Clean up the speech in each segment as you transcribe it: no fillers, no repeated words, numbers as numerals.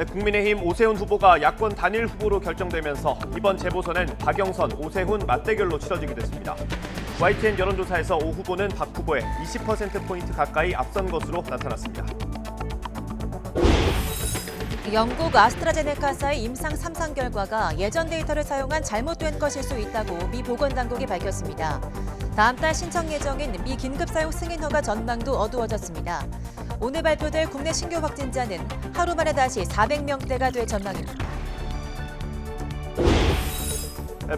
국민의힘 오세훈 후보가 야권 단일 후보로 결정되면서 이번 재보선은 박영선, 오세훈 맞대결로 치러지게 됐습니다. YTN 여론조사에서 오 후보는 박 후보에 20%포인트 가까이 앞선 것으로 나타났습니다. 영국 아스트라제네카사의 임상 3상 결과가 예전 데이터를 사용한 잘못된 것일 수 있다고 미 보건당국이 밝혔습니다. 다음 달 신청 예정인 미 긴급사용 승인 허가 전망도 어두워졌습니다. 오늘 발표될 국내 신규 확진자는 하루 만에 다시 400명대가 될 전망입니다.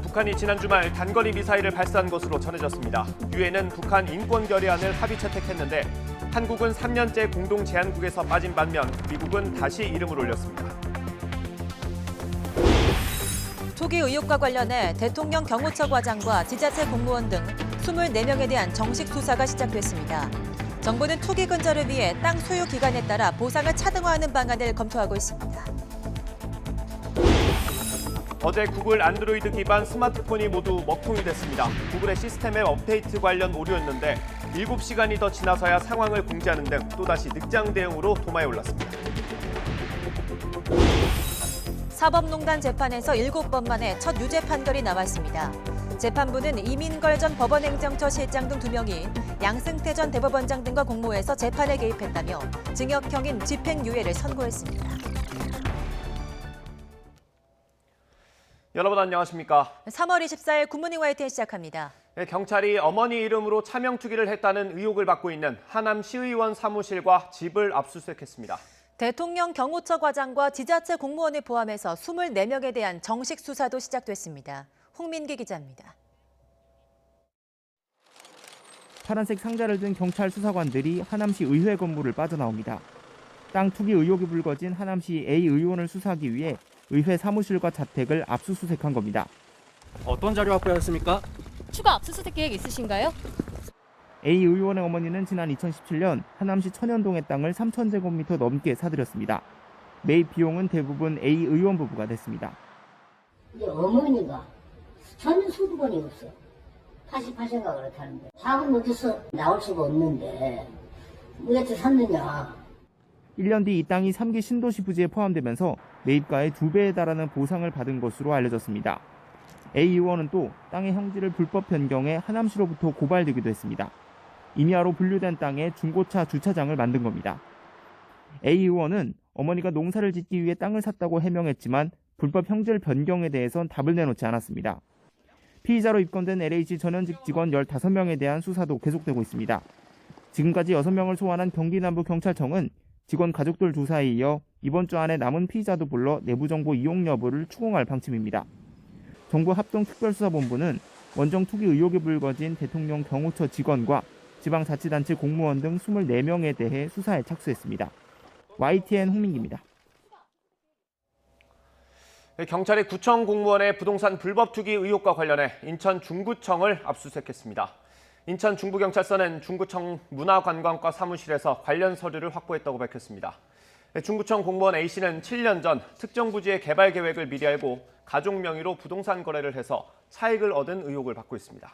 북한이 지난 주말 단거리 미사일을 발사한 것으로 전해졌습니다. 유엔은 북한 인권 결의안을 합의 채택했는데 한국은 3년째 공동 제안국에서 빠진 반면 미국은 다시 이름을 올렸습니다. 투기 의혹과 관련해 대통령 경호처 과장과 지자체 공무원 등 24명에 대한 정식 수사가 시작됐습니다. 정부는 투기 근절을 위해 땅 소유 기간에 따라 보상을 차등화하는 방안을 검토하고 있습니다. 어제 구글 안드로이드 기반 스마트폰이 모두 먹통이 됐습니다. 구글의 시스템 앱 업데이트 관련 오류였는데 7시간이 더 지나서야 상황을 공지하는 등 또다시 늑장 대응으로 도마에 올랐습니다. 사법농단 재판에서 7번 만에 첫 유죄 판결이 나왔습니다. 재판부는 이민걸 전 법원행정처 실장 등 2명이 양승태 전 대법원장 등과 공모해서 재판에 개입했다며 징역형인 집행유예를 선고했습니다. 여러분 안녕하십니까? 3월 24일 굿모닝 YTN 시작합니다. 경찰이 어머니 이름으로 차명 투기를 했다는 의혹을 받고 있는 하남 시의원 사무실과 집을 압수수색했습니다. 대통령 경호처 과장과 지자체 공무원을 포함해서 24명에 대한 정식 수사도 시작됐습니다. 홍민기 기자입니다. 파란색 상자를 든 경찰 수사관들이 하남시 의회 건물을 빠져나옵니다. 땅 투기 의혹이 불거진 하남시 A 의원을 수사하기 위해 의회 사무실과 자택을 압수수색한 겁니다. 어떤 자료 확보하셨습니까? 추가 압수수색 계획 있으신가요? A 의원의 어머니는 지난 2017년 하남시 천연동의 땅을 3,000제곱미터 넘게 사들였습니다. 매입 비용은 대부분 A 의원 부부가 냈습니다. 이제 어머니가 전혀 수도권이 없어. 다시 파생가 그렇다는데 자금 어디서 나올 수가 없는데 왜 샀느냐. 1년 뒤 이 땅이 3기 신도시 부지에 포함되면서 매입가의 2배에 달하는 보상을 받은 것으로 알려졌습니다. A 의원은 또 땅의 형질을 불법 변경해 하남시로부터 고발되기도 했습니다. 임야로 분류된 땅에 중고차 주차장을 만든 겁니다. A 의원은 어머니가 농사를 짓기 위해 땅을 샀다고 해명했지만 불법 형질 변경에 대해선 답을 내놓지 않았습니다. 피의자로 입건된 LH 전현직 직원 15명에 대한 수사도 계속되고 있습니다. 지금까지 6명을 소환한 경기남부경찰청은 직원 가족들 조사에 이어 이번 주 안에 남은 피의자도 불러 내부정보 이용 여부를 추궁할 방침입니다. 정부 합동특별수사본부는 원정 투기 의혹이 불거진 대통령 경호처 직원과 지방자치단체 공무원 등 24명에 대해 수사에 착수했습니다. YTN 홍민기입니다. 경찰이 구청 공무원의 부동산 불법 투기 의혹과 관련해 인천 중구청을 압수수색했습니다. 인천 중부경찰서는 중구청 문화관광과 사무실에서 관련 서류를 확보했다고 밝혔습니다. 중구청 공무원 A씨는 7년 전 특정 부지의 개발 계획을 미리 알고 가족 명의로 부동산 거래를 해서 차익을 얻은 의혹을 받고 있습니다.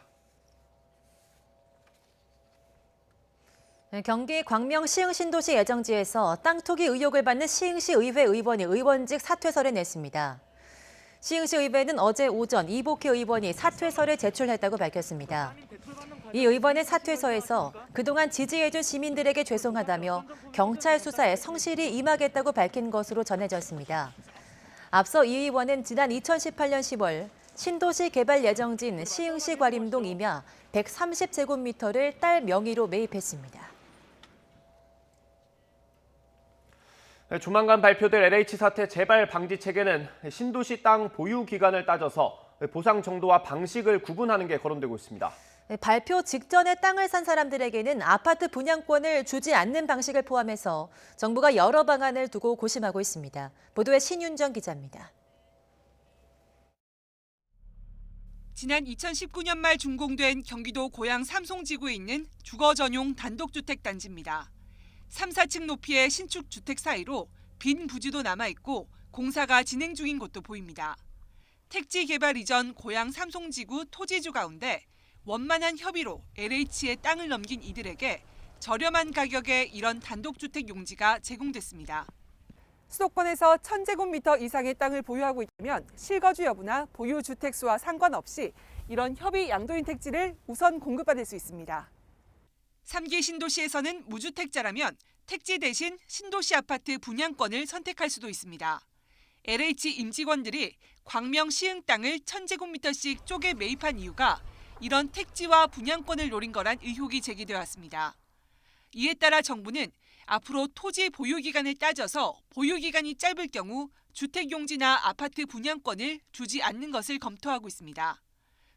경기 광명 시흥신도시 예정지에서 땅 투기 의혹을 받는 시흥시 의회 의원이 의원직 사퇴서를 냈습니다. 시흥시 의회는 어제 오전 이복희 의원이 사퇴서를 제출했다고 밝혔습니다. 이 의원의 사퇴서에서 그동안 지지해준 시민들에게 죄송하다며 경찰 수사에 성실히 임하겠다고 밝힌 것으로 전해졌습니다. 앞서 이 의원은 지난 2018년 10월 신도시 개발 예정지인 시흥시 과림동 임야 130제곱미터를 딸 명의로 매입했습니다. 조만간 발표될 LH 사태 재발 방지 체계는 신도시 땅 보유 기간을 따져서 보상 정도와 방식을 구분하는 게 거론되고 있습니다. 발표 직전에 땅을 산 사람들에게는 아파트 분양권을 주지 않는 방식을 포함해서 정부가 여러 방안을 두고 고심하고 있습니다. 보도에 신윤정 기자입니다. 지난 2019년 말 준공된 경기도 고양 삼송지구에 있는 주거 전용 단독주택 단지입니다. 3, 4층 높이의 신축 주택 사이로 빈 부지도 남아있고 공사가 진행 중인 곳도 보입니다. 택지 개발 이전 고양 삼송지구 토지주 가운데 원만한 협의로 LH에 땅을 넘긴 이들에게 저렴한 가격에 이런 단독주택 용지가 제공됐습니다. 수도권에서 1000제곱미터 이상의 땅을 보유하고 있다면 실거주 여부나 보유 주택 수와 상관없이 이런 협의 양도인 택지를 우선 공급받을 수 있습니다. 3기 신도시에서는 무주택자라면 택지 대신 신도시 아파트 분양권을 선택할 수도 있습니다. LH 임직원들이 광명 시흥 땅을 1000제곱미터씩 쪼개 매입한 이유가 이런 택지와 분양권을 노린 거란 의혹이 제기되어 왔습니다. 이에 따라 정부는 앞으로 토지 보유 기간을 따져서 보유 기간이 짧을 경우 주택용지나 아파트 분양권을 주지 않는 것을 검토하고 있습니다.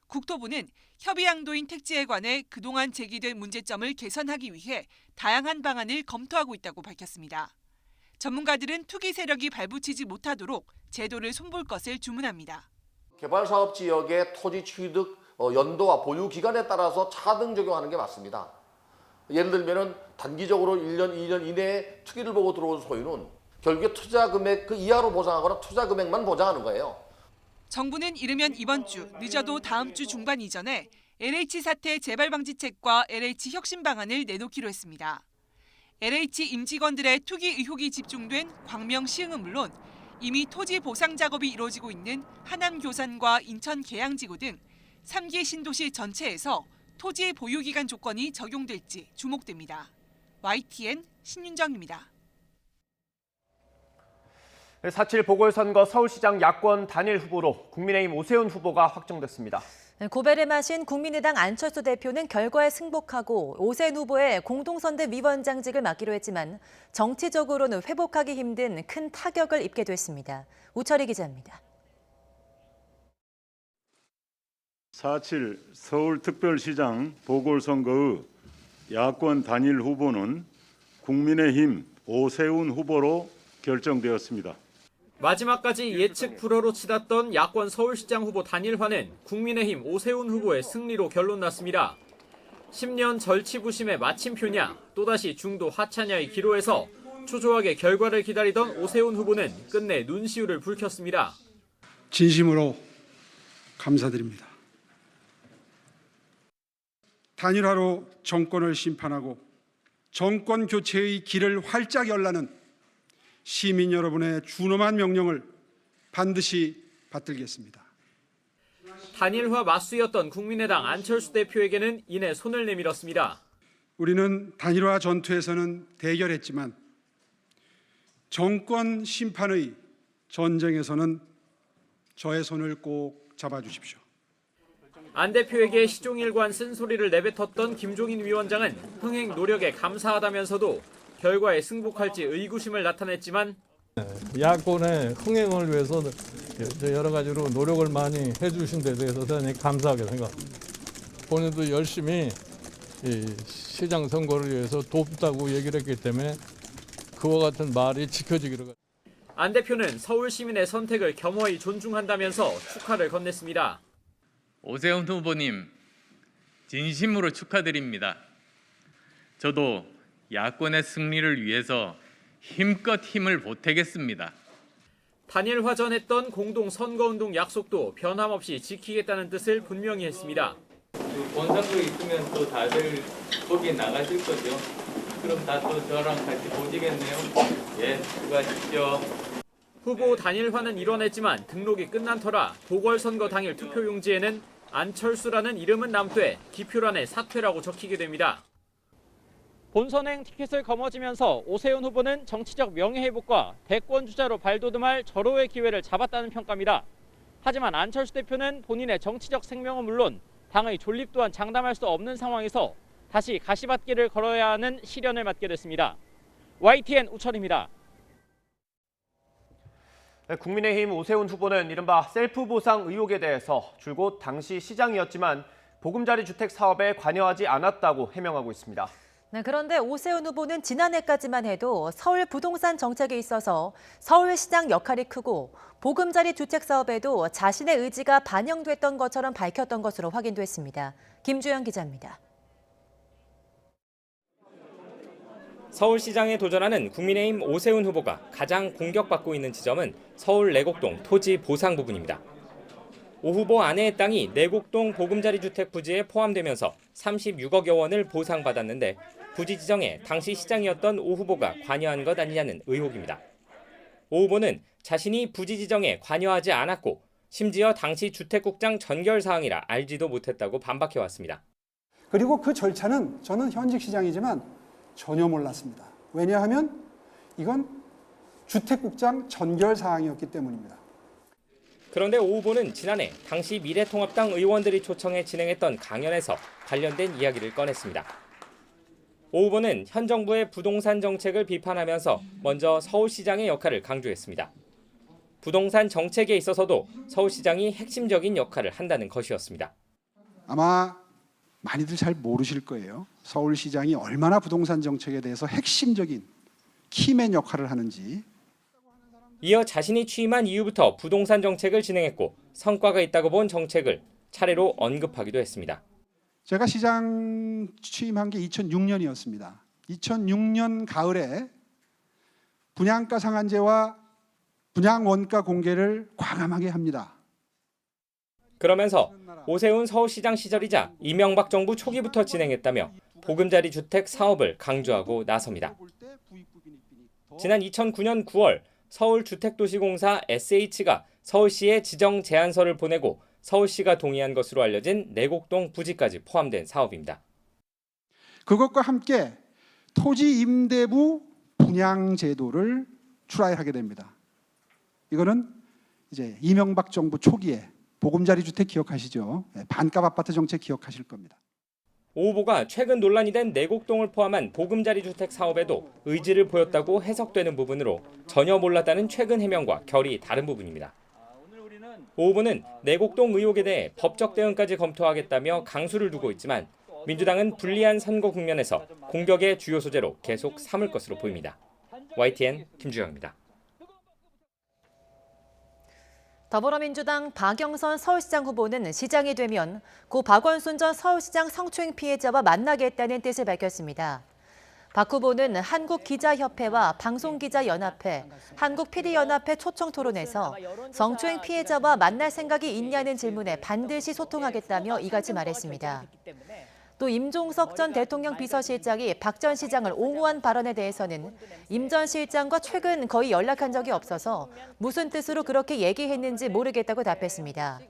국토부는 협의양도인 택지에 관해 그동안 제기된 문제점을 개선하기 위해 다양한 방안을 검토하고 있다고 밝혔습니다. 전문가들은 투기 세력이 발붙이지 못하도록 제도를 손볼 것을 주문합니다. 개발사업 지역의 토지 취득 연도와 보유 기간에 따라서 차등 적용하는 게 맞습니다. 예를 들면 단기적으로 1년, 2년 이내에 투기를 보고 들어온 소유는 결국에 투자 금액 그 이하로 보상하거나 투자 금액만 보장하는 거예요. 정부는 이르면 이번 주, 늦어도 다음 주 중반 이전에 LH 사태 재발 방지책과 LH 혁신 방안을 내놓기로 했습니다. LH 임직원들의 투기 의혹이 집중된 광명 시흥은 물론 이미 토지 보상 작업이 이루어지고 있는 하남 교산과 인천 계양지구 등 3기 신도시 전체에서 토지 보유 기간 조건이 적용될지 주목됩니다. YTN 신윤정입니다. 4.7 보궐선거 서울시장 야권 단일 후보로 국민의힘 오세훈 후보가 확정됐습니다. 고배를 마신 국민의당 안철수 대표는 결과에 승복하고 오세훈 후보의 공동선대위원장직을 맡기로 했지만 정치적으로는 회복하기 힘든 큰 타격을 입게 됐습니다. 우철희 기자입니다. 4.7 서울특별시장 보궐선거의 야권 단일 후보는 국민의힘 오세훈 후보로 결정되었습니다. 마지막까지 예측 불허로 치닫던 야권 서울시장 후보 단일화는 국민의힘 오세훈 후보의 승리로 결론났습니다. 10년 절치부심의 마침표냐 또다시 중도 하차냐의 기로에서 초조하게 결과를 기다리던 오세훈 후보는 끝내 눈시울을 붉혔습니다. 진심으로 감사드립니다. 단일화로 정권을 심판하고 정권 교체의 길을 활짝 열라는 시민 여러분의 준엄한 명령을 반드시 받들겠습니다. 단일화 맞수였던 국민의당 안철수 대표에게는 이내 손을 내밀었습니다. 우리는 단일화 전투에서는 대결했지만 정권 심판의 전쟁에서는 저의 손을 꼭 잡아주십시오. 안 대표에게 시종일관 쓴소리를 내뱉었던 김종인 위원장은 흥행 노력에 감사하다면서도 결과에 승복할지 의구심을 나타냈지만 야권의 흥행을 위해서 여러 가지로 노력을 많이 해주신 데 대해서 대단히 감사하게 생각합니다. 본인도 열심히 시장 선거를 위해서 돕다고 얘기를 했기 때문에 그와 같은 말이 지켜지기를. 안 대표는 서울 시민의 선택을 겸허히 존중한다면서 축하를 건넸습니다. 오세훈 후보님, 진심으로 축하드립니다. 저도 야권의 승리를 위해서 힘껏 힘을 보태겠습니다. 단일화전했던 공동 선거운동 약속도 변함없이 지키겠다는 뜻을 분명히 했습니다. 본선거 있으면 또 다들 거기에 나가실 거죠? 그럼 다 또 저랑 같이 보시겠네요. 예, 수고하십시오. 후보 단일화는 이뤄냈지만 등록이 끝난 터라 보궐선거 당일 투표용지에는 안철수라는 이름은 남되 기표란에 사퇴라고 적히게 됩니다. 본선행 티켓을 거머쥐면서 오세훈 후보는 정치적 명예회복과 대권 주자로 발돋움할 절호의 기회를 잡았다는 평가입니다. 하지만 안철수 대표는 본인의 정치적 생명은 물론 당의 존립 또한 장담할 수 없는 상황에서 다시 가시밭길을 걸어야 하는 시련을 맞게 됐습니다. YTN 우철입니다. 국민의힘 오세훈 후보는 이른바 셀프 보상 의혹에 대해서 줄곧 당시 시장이었지만 보금자리 주택 사업에 관여하지 않았다고 해명하고 있습니다. 네, 그런데 오세훈 후보는 지난해까지만 해도 서울 부동산 정책에 있어서 서울시장 역할이 크고 보금자리 주택 사업에도 자신의 의지가 반영됐던 것처럼 밝혔던 것으로 확인됐습니다. 김주영 기자입니다. 서울시장에 도전하는 국민의힘 오세훈 후보가 가장 공격받고 있는 지점은 서울 내곡동 토지 보상 부분입니다. 오 후보 아내의 땅이 내곡동 보금자리 주택 부지에 포함되면서 36억여 원을 보상받았는데 부지 지정에 당시 시장이었던 오 후보가 관여한 것 아니냐는 의혹입니다. 오 후보는 자신이 부지 지정에 관여하지 않았고 심지어 당시 주택국장 전결 사항이라 알지도 못했다고 반박해왔습니다. 그리고 그 절차는 저는 현직 시장이지만 전혀 몰랐습니다. 왜냐하면 이건 주택국장 전결 사항이었기 때문입니다. 그런데 오 후보는 지난해 당시 미래통합당 의원들이 초청해 진행했던 강연에서 관련된 이야기를 꺼냈습니다. 오 후보는 현 정부의 부동산 정책을 비판하면서 먼저 서울시장의 역할을 강조했습니다. 부동산 정책에 있어서도 서울시장이 핵심적인 역할을 한다는 것이었습니다. 아마 많이들 잘 모르실 거예요. 서울시장이 얼마나 부동산 정책에 대해서 핵심적인 키맨 역할을 하는지. 이어 자신이 취임한 이후부터 부동산 정책을 진행했고 성과가 있다고 본 정책을 차례로 언급하기도 했습니다. 제가 시장 취임한 게 2006년이었습니다. 2006년 가을에 분양가 상한제와 분양원가 공개를 과감하게 합니다. 그러면서 오세훈 서울시장 시절이자 이명박 정부 초기부터 진행했다며 보금자리 주택 사업을 강조하고 나섭니다. 지난 2009년 9월 서울주택도시공사 SH가 서울시에 지정 제안서를 보내고 서울시가 동의한 것으로 알려진 내곡동 부지까지 포함된 사업입니다. 그것과 함께 토지 임대부 분양 제도를 출하하게 됩니다. 이거는 이제 이명박 정부 초기에 보금자리 주택 기억하시죠? 반값 아파트 정책 기억하실 겁니다. 오 후보가 최근 논란이 된 내곡동을 포함한 보금자리 주택 사업에도 의지를 보였다고 해석되는 부분으로 전혀 몰랐다는 최근 해명과 결이 다른 부분입니다. 오 후보는 내곡동 의혹에 대해 법적 대응까지 검토하겠다며 강수를 두고 있지만 민주당은 불리한 선거 국면에서 공격의 주요 소재로 계속 삼을 것으로 보입니다. YTN 김주영입니다. 더불어민주당 박영선 서울시장 후보는 시장이 되면 고 박원순 전 서울시장 성추행 피해자와 만나겠다는 뜻을 밝혔습니다. 박 후보는 한국기자협회와 방송기자연합회, 한국PD연합회 초청 토론에서 성추행 피해자와 만날 생각이 있냐는 질문에 반드시 소통하겠다며 이같이 말했습니다. 또 임종석 전 대통령 비서실장이 박 전 시장을 옹호한 발언에 대해서는 임 전 실장과 최근 거의 연락한 적이 없어서 무슨 뜻으로 그렇게 얘기했는지 모르겠다고 답했습니다.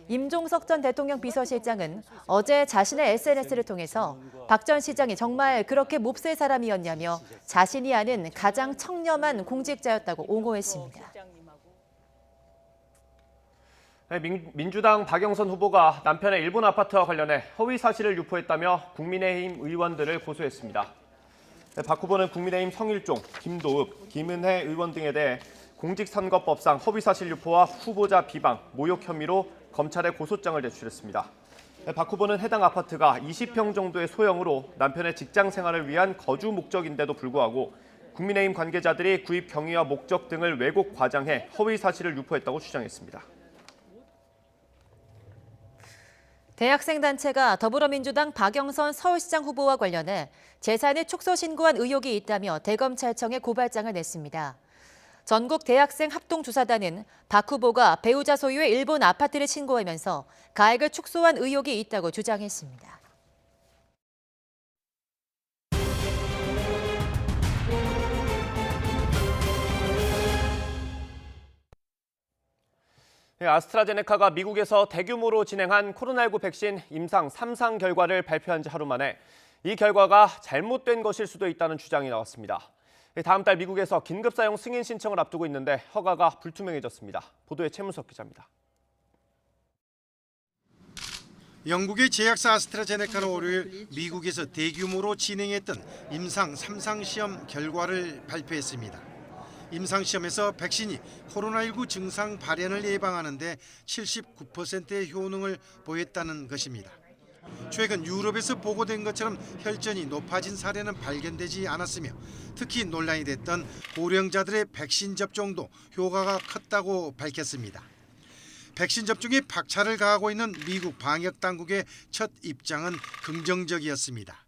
임종석 전 대통령 비서실장은 어제 자신의 SNS를 통해서 박 전 시장이 정말 그렇게 몹쓸 사람이었냐며 자신이 아는 가장 청렴한 공직자였다고 옹호했습니다. 민주당 박영선 후보가 남편의 일본 아파트와 관련해 허위 사실을 유포했다며 국민의힘 의원들을 고소했습니다. 박 후보는 국민의힘 성일종, 김도읍, 김은혜 의원 등에 대해 공직선거법상 허위 사실 유포와 후보자 비방, 모욕 혐의로 검찰에 고소장을 제출했습니다. 박 후보는 해당 아파트가 20평 정도의 소형으로 남편의 직장 생활을 위한 거주 목적인데도 불구하고 국민의힘 관계자들이 구입 경위와 목적 등을 왜곡 과장해 허위 사실을 유포했다고 주장했습니다. 대학생 단체가 더불어민주당 박영선 서울시장 후보와 관련해 재산을 축소 신고한 의혹이 있다며 대검찰청에 고발장을 냈습니다. 전국 대학생 합동주사단은 박 후보가 배우자 소유의 일본 아파트를 신고하면서 가액을 축소한 의혹이 있다고 주장했습니다. 아스트라제네카가 미국에서 대규모로 진행한 코로나19 백신 임상 3상 결과를 발표한 지 하루 만에 이 결과가 잘못된 것일 수도 있다는 주장이 나왔습니다. 다음 달 미국에서 긴급 사용 승인 신청을 앞두고 있는데 허가가 불투명해졌습니다. 보도에 최문석 기자입니다. 영국의 제약사 아스트라제네카는 월요일 미국에서 대규모로 진행했던 임상 3상 시험 결과를 발표했습니다. 임상시험에서 백신이 코로나19 증상 발현을 예방하는 데 79%의 효능을 보였다는 것입니다. 최근 유럽에서 보고된 것처럼 혈전이 높아진 사례는 발견되지 않았으며 특히 논란이 됐던 고령자들의 백신 접종도 효과가 컸다고 밝혔습니다. 백신 접종에 박차를 가하고 있는 미국 방역당국의 첫 입장은 긍정적이었습니다.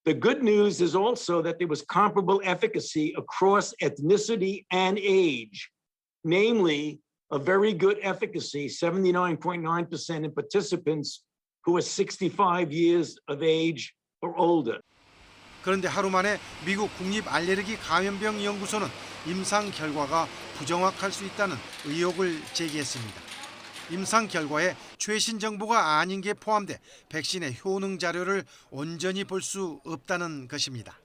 The good news is also that there was comparable efficacy across ethnicity and age, namely a very good efficacy, 79.9% in participants who are 65 years of age or older. 그런데 하루 만에 미국 국립알레르기 감염병 연구소는 임상 결과가 부정확할 수 있다는 의혹을 제기했습니다. 임상 결과에 최신 정보가 아닌 게 포함돼 백신의 효능 자료를 온전히 볼 수 없다는 것입니다.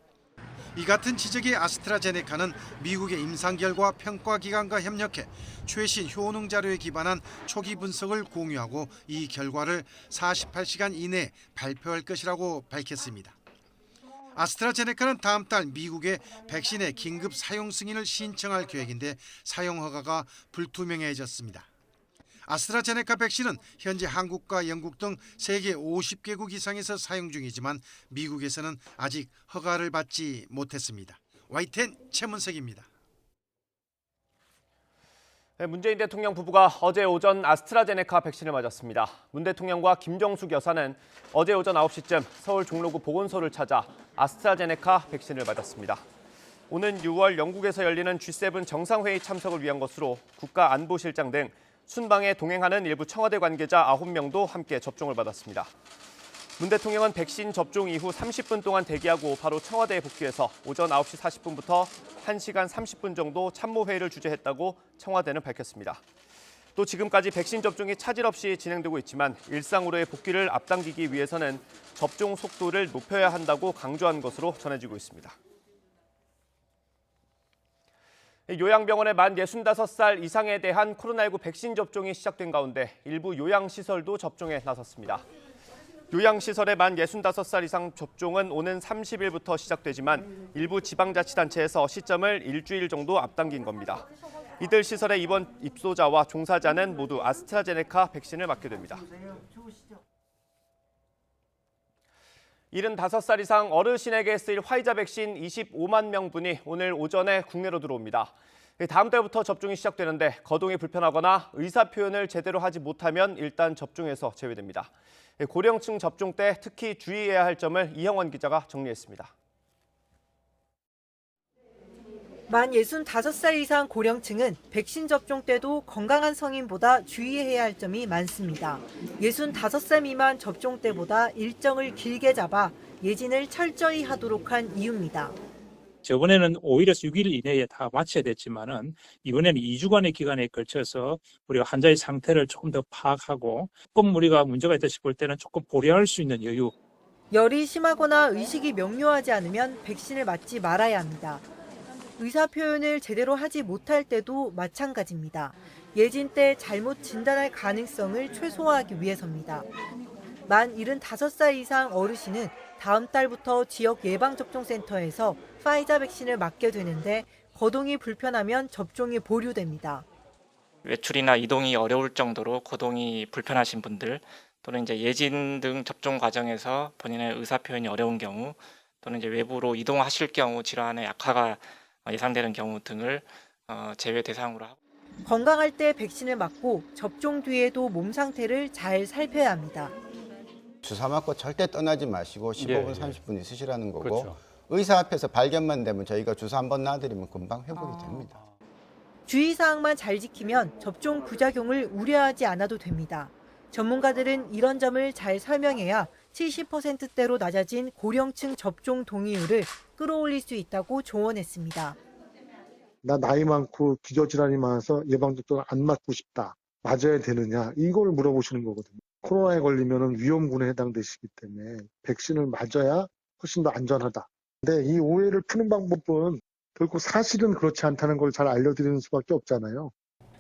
이 같은 지적에 아스트라제네카는 미국의 임상 결과 평가 기관과 협력해 최신 효능 자료에 기반한 초기 분석을 공유하고 이 결과를 48시간 이내에 발표할 것이라고 밝혔습니다. 아스트라제네카는 다음 달 미국에 백신의 긴급 사용 승인을 신청할 계획인데 사용 허가가 불투명해졌습니다. 아스트라제네카 백신은 현재 한국과 영국 등 세계 50개국 이상에서 사용 중이지만 미국에서는 아직 허가를 받지 못했습니다. YTN 최문석입니다. 문재인 대통령 부부가 어제 오전 아스트라제네카 백신을 맞았습니다. 문 대통령과 김정숙 여사는 어제 오전 9시쯤 서울 종로구 보건소를 찾아 아스트라제네카 백신을 맞았습니다. 오는 6월 영국에서 열리는 G7 정상회의 참석을 위한 것으로 국가안보실장 등 순방에 동행하는 일부 청와대 관계자 9명도 함께 접종을 받았습니다. 문 대통령은 백신 접종 이후 30분 동안 대기하고 바로 청와대에 복귀해서 오전 9시 40분부터 1시간 30분 정도 참모회의를 주재했다고 청와대는 밝혔습니다. 또 지금까지 백신 접종이 차질 없이 진행되고 있지만 일상으로의 복귀를 앞당기기 위해서는 접종 속도를 높여야 한다고 강조한 것으로 전해지고 있습니다. 요양병원의 만 65살 이상에 대한 코로나19 백신 접종이 시작된 가운데 일부 요양시설도 접종에 나섰습니다. 요양시설의 만 65살 이상 접종은 오는 30일부터 시작되지만 일부 지방자치단체에서 시점을 일주일 정도 앞당긴 겁니다. 이들 시설의 이번 입소자와 종사자는 모두 아스트라제네카 백신을 맞게 됩니다. 75살 이상 어르신에게 쓰일 화이자 백신 25만 명분이 오늘 오전에 국내로 들어옵니다. 다음 달부터 접종이 시작되는데 거동이 불편하거나 의사표현을 제대로 하지 못하면 일단 접종에서 제외됩니다. 고령층 접종 때 특히 주의해야 할 점을 이형원 기자가 정리했습니다. 만 65살 이상 고령층은 백신 접종 때도 건강한 성인보다 주의해야 할 점이 많습니다. 65살 미만 접종 때보다 일정을 길게 잡아 예진을 철저히 하도록 한 이유입니다. 저번에는 5일에서 6일 이내에 다 마쳐야 됐지만은 이번에는 2주간의 기간에 걸쳐서 우리가 환자의 상태를 조금 더 파악하고 조금 우리가 문제가 있다 싶을 때는 조금 보류할 수 있는 여유. 열이 심하거나 의식이 명료하지 않으면 백신을 맞지 말아야 합니다. 의사 표현을 제대로 하지 못할 때도 마찬가지입니다. 예진 때 잘못 진단할 가능성을 최소화하기 위해서입니다. 만 75살 이상 어르신은 다음 달부터 지역 예방접종센터에서 파이자 백신을 맞게 되는데 거동이 불편하면 접종이 보류됩니다. 외출이나 이동이 어려울 정도로 거동이 불편하신 분들 또는 이제 예진 등 접종 과정에서 본인의 의사 표현이 어려운 경우 또는 이제 외부로 이동하실 경우 질환의 악화가 예상되는 경우 등을 제외 대상으로 하고. 건강할 때 백신을 맞고 접종 뒤에도 몸 상태를 잘 살펴야 합니다. 주사 맞고 절대 떠나지 마시고 15분, 30분 있으시라는 거고 그렇죠. 의사 앞에서 발견만 되면 저희가 주사 한번 놔드리면 금방 회복이 됩니다. 주의사항만 잘 지키면 접종 부작용을 우려하지 않아도 됩니다. 전문가들은 이런 점을 잘 설명해야 70%대로 낮아진 고령층 접종 동의율을 끌어올릴 수 있다고 조언했습니다. 나 나이 많고 기저질환이 많아서 예방접종을 안 맞고 싶다. 맞아야 되느냐? 이걸 물어보시는 거거든요. 코로나에 걸리면 위험군에 해당되시기 때문에 백신을 맞아야 훨씬 더 안전하다. 근데 이 오해를 푸는 방법은 결국 사실은 그렇지 않다는 걸 잘 알려드리는 수밖에 없잖아요.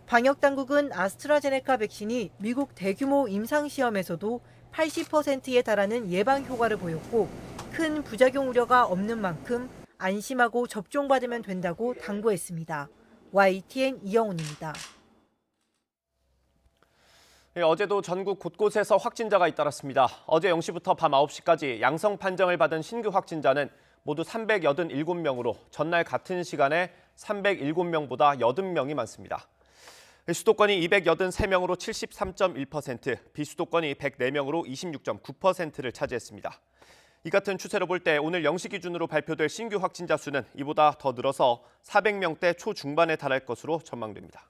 방역당국은 아스트라제네카 백신이 미국 대규모 임상시험에서도 80%에 달하는 예방 효과를 보였고 큰 부작용 우려가 없는 만큼 안심하고 접종받으면 된다고 당부했습니다. YTN 이영훈입니다. 어제도 전국 곳곳에서 확진자가 잇따랐습니다. 어제 0시부터 밤 9시까지 양성 판정을 받은 신규 확진자는 모두 387명으로 전날 같은 시간에 307명보다 80명이 많습니다. 수도권이 283명으로 73.1%, 비수도권이 104명으로 26.9%를 차지했습니다. 이 같은 추세로 볼 때 오늘 0시 기준으로 발표될 신규 확진자 수는 이보다 더 늘어서 400명대 초중반에 달할 것으로 전망됩니다.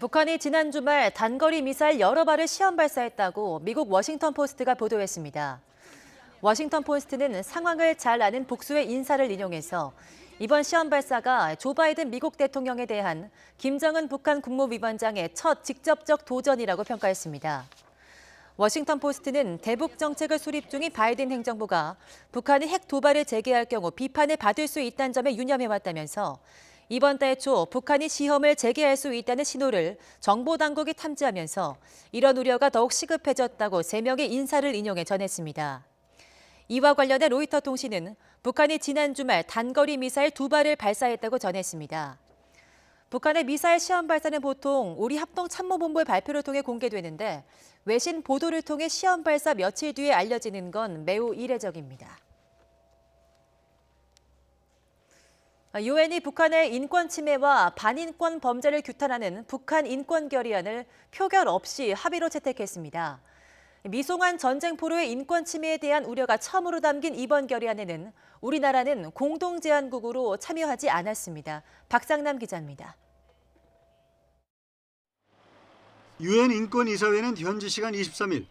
북한이 지난 주말 단거리 미사일 여러 발을 시험 발사했다고 미국 워싱턴 포스트가 보도했습니다. 워싱턴 포스트는 상황을 잘 아는 복수의 인사를 인용해서 이번 시험 발사가 조 바이든 미국 대통령에 대한 김정은 북한 국무위원장의 첫 직접적 도전이라고 평가했습니다. 워싱턴 포스트는 대북 정책을 수립 중인 바이든 행정부가 북한이 핵 도발을 재개할 경우 비판을 받을 수 있다는 점에 유념해왔다면서 이번 달 초 북한이 시험을 재개할 수 있다는 신호를 정보당국이 탐지하면서 이런 우려가 더욱 시급해졌다고 3명의 인사를 인용해 전했습니다. 이와 관련해 로이터 통신은 북한이 지난 주말 단거리 미사일 2발을 발사했다고 전했습니다. 북한의 미사일 시험 발사는 보통 우리 합동참모본부의 발표를 통해 공개되는데 외신 보도를 통해 시험 발사 며칠 뒤에 알려지는 건 매우 이례적입니다. 유엔이 북한의 인권 침해와 반인권 범죄를 규탄하는 북한 인권 결의안을 표결 없이 합의로 채택했습니다. 미송한 전쟁 포로의 인권 침해에 대한 우려가 처음으로 담긴 이번 결의안에는 우리나라는 공동 제안국으로 참여하지 않았습니다. 박상남 기자입니다. 유엔 인권이사회는 현지 시간 23일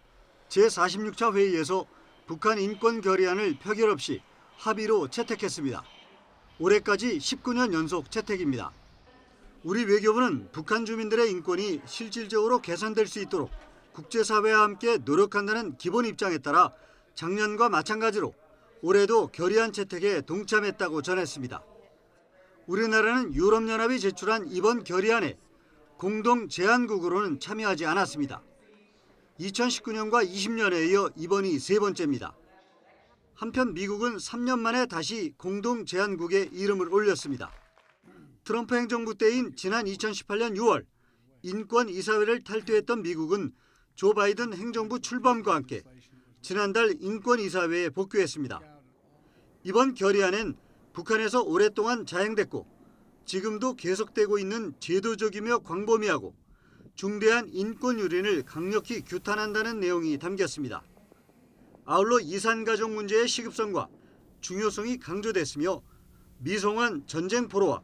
제46차 회의에서 북한 인권 결의안을 표결 없이 합의로 채택했습니다. 올해까지 19년 연속 채택입니다. 우리 외교부는 북한 주민들의 인권이 실질적으로 개선될 수 있도록 국제사회와 함께 노력한다는 기본 입장에 따라 작년과 마찬가지로 올해도 결의안 채택에 동참했다고 전했습니다. 우리나라는 유럽연합이 제출한 이번 결의안에 공동 제안국으로는 참여하지 않았습니다. 2019년과 20년에 이어 이번이 3번째입니다. 한편 미국은 3년 만에 다시 공동 제안국에 이름을 올렸습니다. 트럼프 행정부 때인 지난 2018년 6월 인권이사회를 탈퇴했던 미국은 조 바이든 행정부 출범과 함께 지난달 인권이사회에 복귀했습니다. 이번 결의안엔 북한에서 오랫동안 자행됐고 지금도 계속되고 있는 제도적이며 광범위하고 중대한 인권 유린을 강력히 규탄한다는 내용이 담겼습니다. 아울러 이산가족 문제의 시급성과 중요성이 강조됐으며 미송한 전쟁 포로와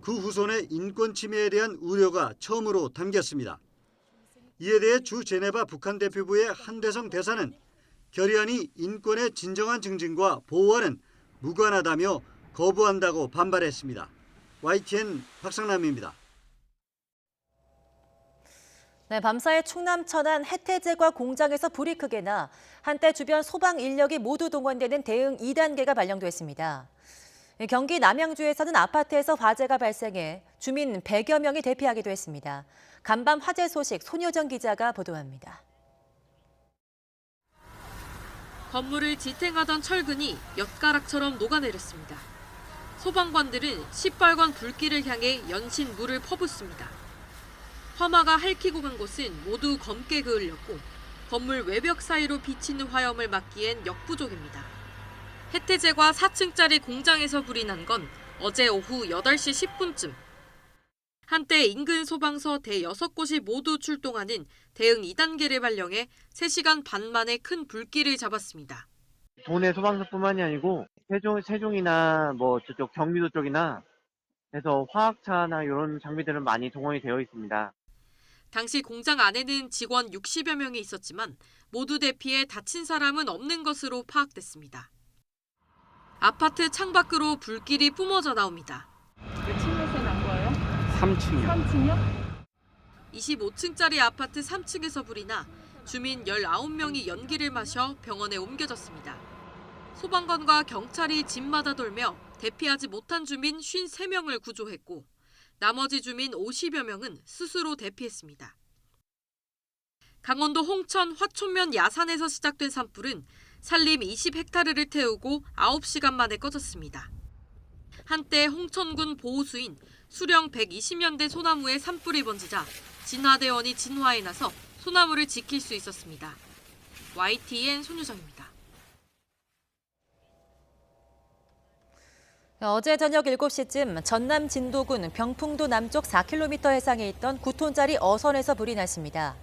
그 후손의 인권 침해에 대한 우려가 처음으로 담겼습니다. 이에 대해 주 제네바 북한 대표부의 한대성 대사는 결의안이 인권의 진정한 증진과 보호와는 무관하다며 거부한다고 반발했습니다. YTN 박상남입니다. 네, 밤사이 충남 천안 해태제과 공장에서 불이 크게 나 한때 주변 소방 인력이 모두 동원되는 대응 2단계가 발령됐습니다. 경기 남양주에서는 아파트에서 화재가 발생해 주민 100여 명이 대피하기도 했습니다. 간밤 화재 소식 손효정 기자가 보도합니다. 건물을 지탱하던 철근이 엿가락처럼 녹아내렸습니다. 소방관들은 시뻘건 불길을 향해 연신 물을 퍼붓습니다. 화마가 핥히고 간 곳은 모두 검게 그을렸고 건물 외벽 사이로 비치는 화염을 막기엔 역부족입니다. 해태제과 4층짜리 공장에서 불이 난 건 어제 오후 8시 10분쯤. 한때 인근 소방서 대6곳이 모두 출동하는 대응 2단계를 발령해 3시간 반 만에 큰 불길을 잡았습니다. 도내 소방서뿐만이 아니고 세종이나 뭐 저쪽 경기도 쪽이나 해서 화학차나 이런 장비들은 많이 동원이 되어 있습니다. 당시 공장 안에는 직원 60여 명이 있었지만 모두 대피해 다친 사람은 없는 것으로 파악됐습니다. 아파트 창밖으로 불길이 뿜어져 나옵니다. 몇 층에서 난 거예요? 3층이요. 3층이요? 25층짜리 아파트 3층에서 불이 나 주민 19명이 연기를 마셔 병원에 옮겨졌습니다. 소방관과 경찰이 집마다 돌며 대피하지 못한 주민 53명을 구조했고 나머지 주민 50여 명은 스스로 대피했습니다. 강원도 홍천 화촌면 야산에서 시작된 산불은 산림 20헥타르를 태우고 9시간 만에 꺼졌습니다. 한때 홍천군 보호수인 수령 120년대 소나무에 산불이 번지자 진화대원이 진화에 나서 소나무를 지킬 수 있었습니다. YTN 손유정입니다. 어제 저녁 7시쯤 전남 진도군 병풍도 남쪽 4km 해상에 있던 9톤짜리 어선에서 불이 났습니다.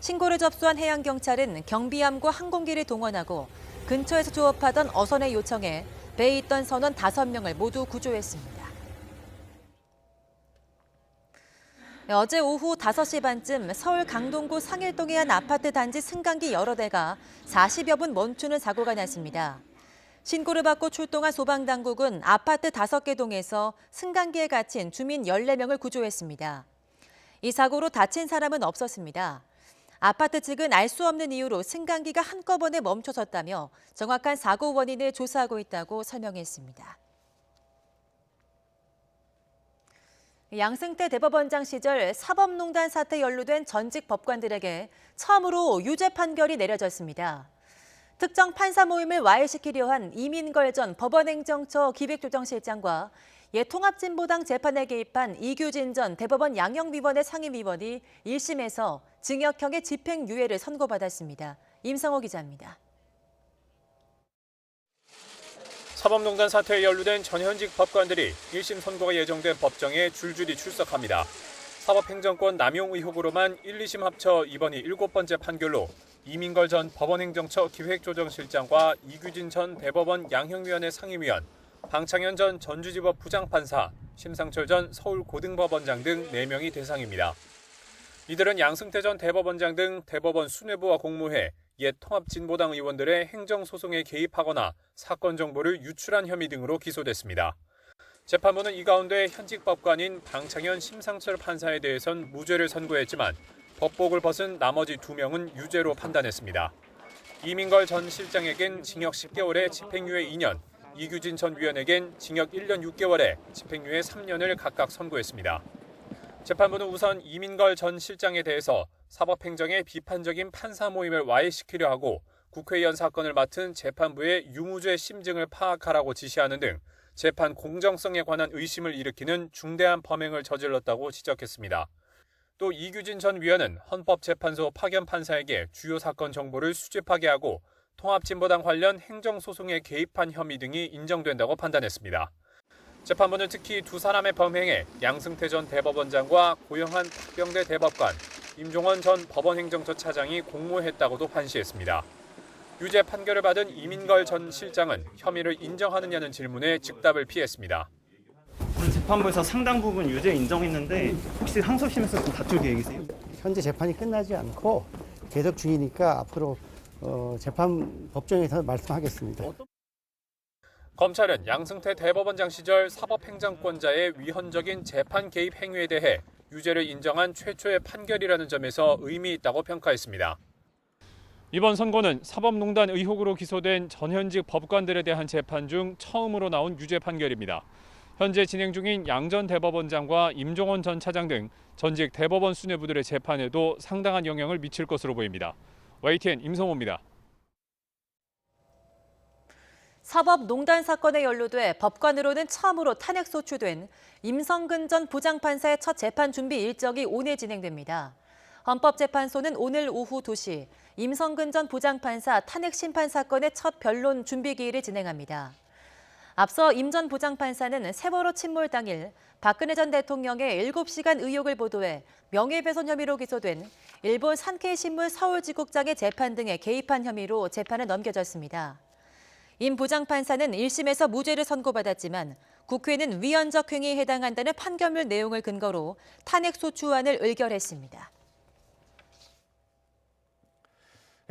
신고를 접수한 해양경찰은 경비함과 항공기를 동원하고 근처에서 조업하던 어선의 요청에 배에 있던 선원 5명을 모두 구조했습니다. 어제 오후 5시 반쯤 서울 강동구 상일동의 한 아파트 단지 승강기 여러 대가 40여 분 멈추는 사고가 났습니다. 신고를 받고 출동한 소방당국은 아파트 5개 동에서 승강기에 갇힌 주민 14명을 구조했습니다. 이 사고로 다친 사람은 없었습니다. 아파트 측은 알 수 없는 이유로 승강기가 한꺼번에 멈춰섰다며 정확한 사고 원인을 조사하고 있다고 설명했습니다. 양승태 대법원장 시절 사법농단 사태에 연루된 전직 법관들에게 처음으로 유죄 판결이 내려졌습니다. 특정 판사 모임을 와해시키려 한 이민걸 전 법원행정처 기획조정실장과 통합진보당 재판에 개입한 이규진 전 대법원 양형위원회 상임위원이 1심에서 징역형의 집행유예를 선고받았습니다. 임성호 기자입니다. 사법농단 사태에 연루된 전현직 법관들이 1심 선고가 예정된 법정에 줄줄이 출석합니다. 사법행정권 남용 의혹으로만 1, 2심 합쳐 이번이 7번째 판결로 이민걸 전 법원행정처 기획조정실장과 이규진 전 대법원 양형위원회 상임위원, 방창현 전 전주지법 부장판사, 심상철 전 서울고등법원장 등 4명이 대상입니다. 이들은 양승태 전 대법원장 등 대법원 수뇌부와 공모해 옛 통합진보당 의원들의 행정소송에 개입하거나 사건 정보를 유출한 혐의 등으로 기소됐습니다. 재판부는 이 가운데 현직 법관인 방창현, 심상철 판사에 대해선 무죄를 선고했지만 법복을 벗은 나머지 2명은 유죄로 판단했습니다. 이민걸 전 실장에겐 징역 10개월에 집행유예 2년, 이규진 전 위원에겐 징역 1년 6개월에 집행유예 3년을 각각 선고했습니다. 재판부는 우선 이민걸 전 실장에 대해서 사법행정의 비판적인 판사 모임을 와해시키려 하고 국회의원 사건을 맡은 재판부의 유무죄 심증을 파악하라고 지시하는 등 재판 공정성에 관한 의심을 일으키는 중대한 범행을 저질렀다고 지적했습니다. 또 이규진 전 위원은 헌법재판소 파견 판사에게 주요 사건 정보를 수집하게 하고 통합진보당 관련 행정소송에 개입한 혐의 등이 인정된다고 판단했습니다. 재판부는 특히 두 사람의 범행에 양승태 전 대법원장과 고영한 박병대 대법관, 임종원 전 법원행정처 차장이 공모했다고도 판시했습니다. 유죄 판결을 받은 이민걸 전 실장은 혐의를 인정하느냐는 질문에 즉답을 피했습니다. 오늘 재판부에서 상당 부분 유죄 인정했는데 혹시 항소심에서 좀 다툴 계획이세요? 현재 재판이 끝나지 않고 계속 중이니까 앞으로 재판 법정에서 말씀하겠습니다. 검찰은 양승태 대법원장 시절 사법행정권자의 위헌적인 재판 개입 행위에 대해 유죄를 인정한 최초의 판결이라는 점에서 의미 있다고 평가했습니다. 이번 선고는 사법농단 의혹으로 기소된 전현직 법관들에 대한 재판 중 처음으로 나온 유죄 판결입니다. 현재 진행 중인 양 전 대법원장과 임종원 전 차장 등 전직 대법원 수뇌부들의 재판에도 상당한 영향을 미칠 것으로 보입니다. YTN 임성호입니다. 사법농단 사건에 연루돼 법관으로는 처음으로 탄핵 소추된 임성근 전 부장판사의 첫 재판 준비 일정이 오늘 진행됩니다. 헌법재판소는 오늘 오후 2시 임성근 전 부장판사 탄핵 심판 사건의 첫 변론 준비 기일을 진행합니다. 앞서 임 전 부장판사는 세월호 침몰 당일 박근혜 전 대통령의 7시간 의혹을 보도해 명예훼손 혐의로 기소된 일본 산케이 신문 서울지국장의 재판 등에 개입한 혐의로 재판에 넘겨졌습니다. 임 부장판사는 1심에서 무죄를 선고받았지만 국회는 위헌적 행위에 해당한다는 판결문 내용을 근거로 탄핵 소추안을 의결했습니다.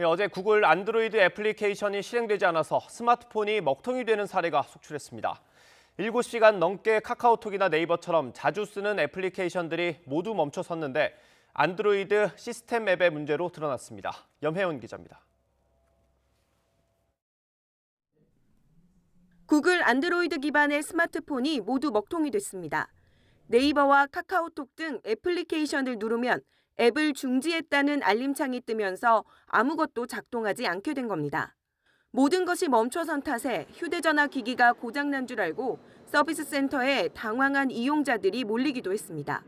어제 구글 안드로이드 애플리케이션이 실행되지 않아서 스마트폰이 먹통이 되는 사례가 속출했습니다. 7시간 넘게 카카오톡이나 네이버처럼 자주 쓰는 애플리케이션들이 모두 멈춰섰는데 안드로이드 시스템 앱의 문제로 드러났습니다. 염혜원 기자입니다. 구글 안드로이드 기반의 스마트폰이 모두 먹통이 됐습니다. 네이버와 카카오톡 등 애플리케이션을 누르면 앱을 중지했다는 알림창이 뜨면서 아무것도 작동하지 않게 된 겁니다. 모든 것이 멈춰선 탓에 휴대전화 기기가 고장난 줄 알고 서비스 센터에 당황한 이용자들이 몰리기도 했습니다.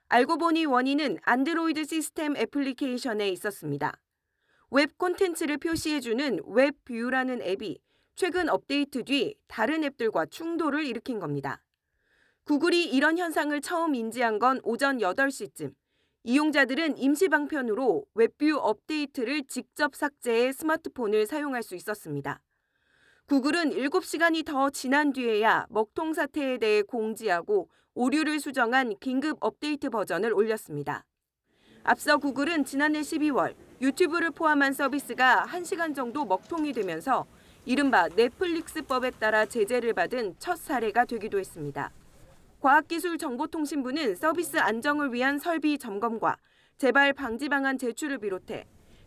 알고 보니 원인은 안드로이드 시스템 애플리케이션에 있었습니다. 웹 콘텐츠를 표시해주는 웹뷰라는 앱이 최근 업데이트 뒤 다른 앱들과 충돌을 일으킨 겁니다. 구글이 이런 현상을 처음 인지한 건 오전 8시쯤. 이용자들은 임시 방편으로 웹뷰 업데이트를 직접 삭제해 스마트폰을 사용할 수 있었습니다. 구글은 7시간이 더 지난 뒤에야 먹통 사태에 대해 공지하고 오류를 수정한 긴급 업데이트 버전을 올렸습니다. 앞서 구글은 지난해 12월 유튜브를 포함한 서비스가 1시간 정도 먹통이 되면서 이른바 넷플릭스법에 따라 제재를 받은 첫 사례가 되기도 했습니다. 과학기술정보통신부는 서비스 안정을 위한 설비 점검과 재발 방지 방안 제출을 비롯해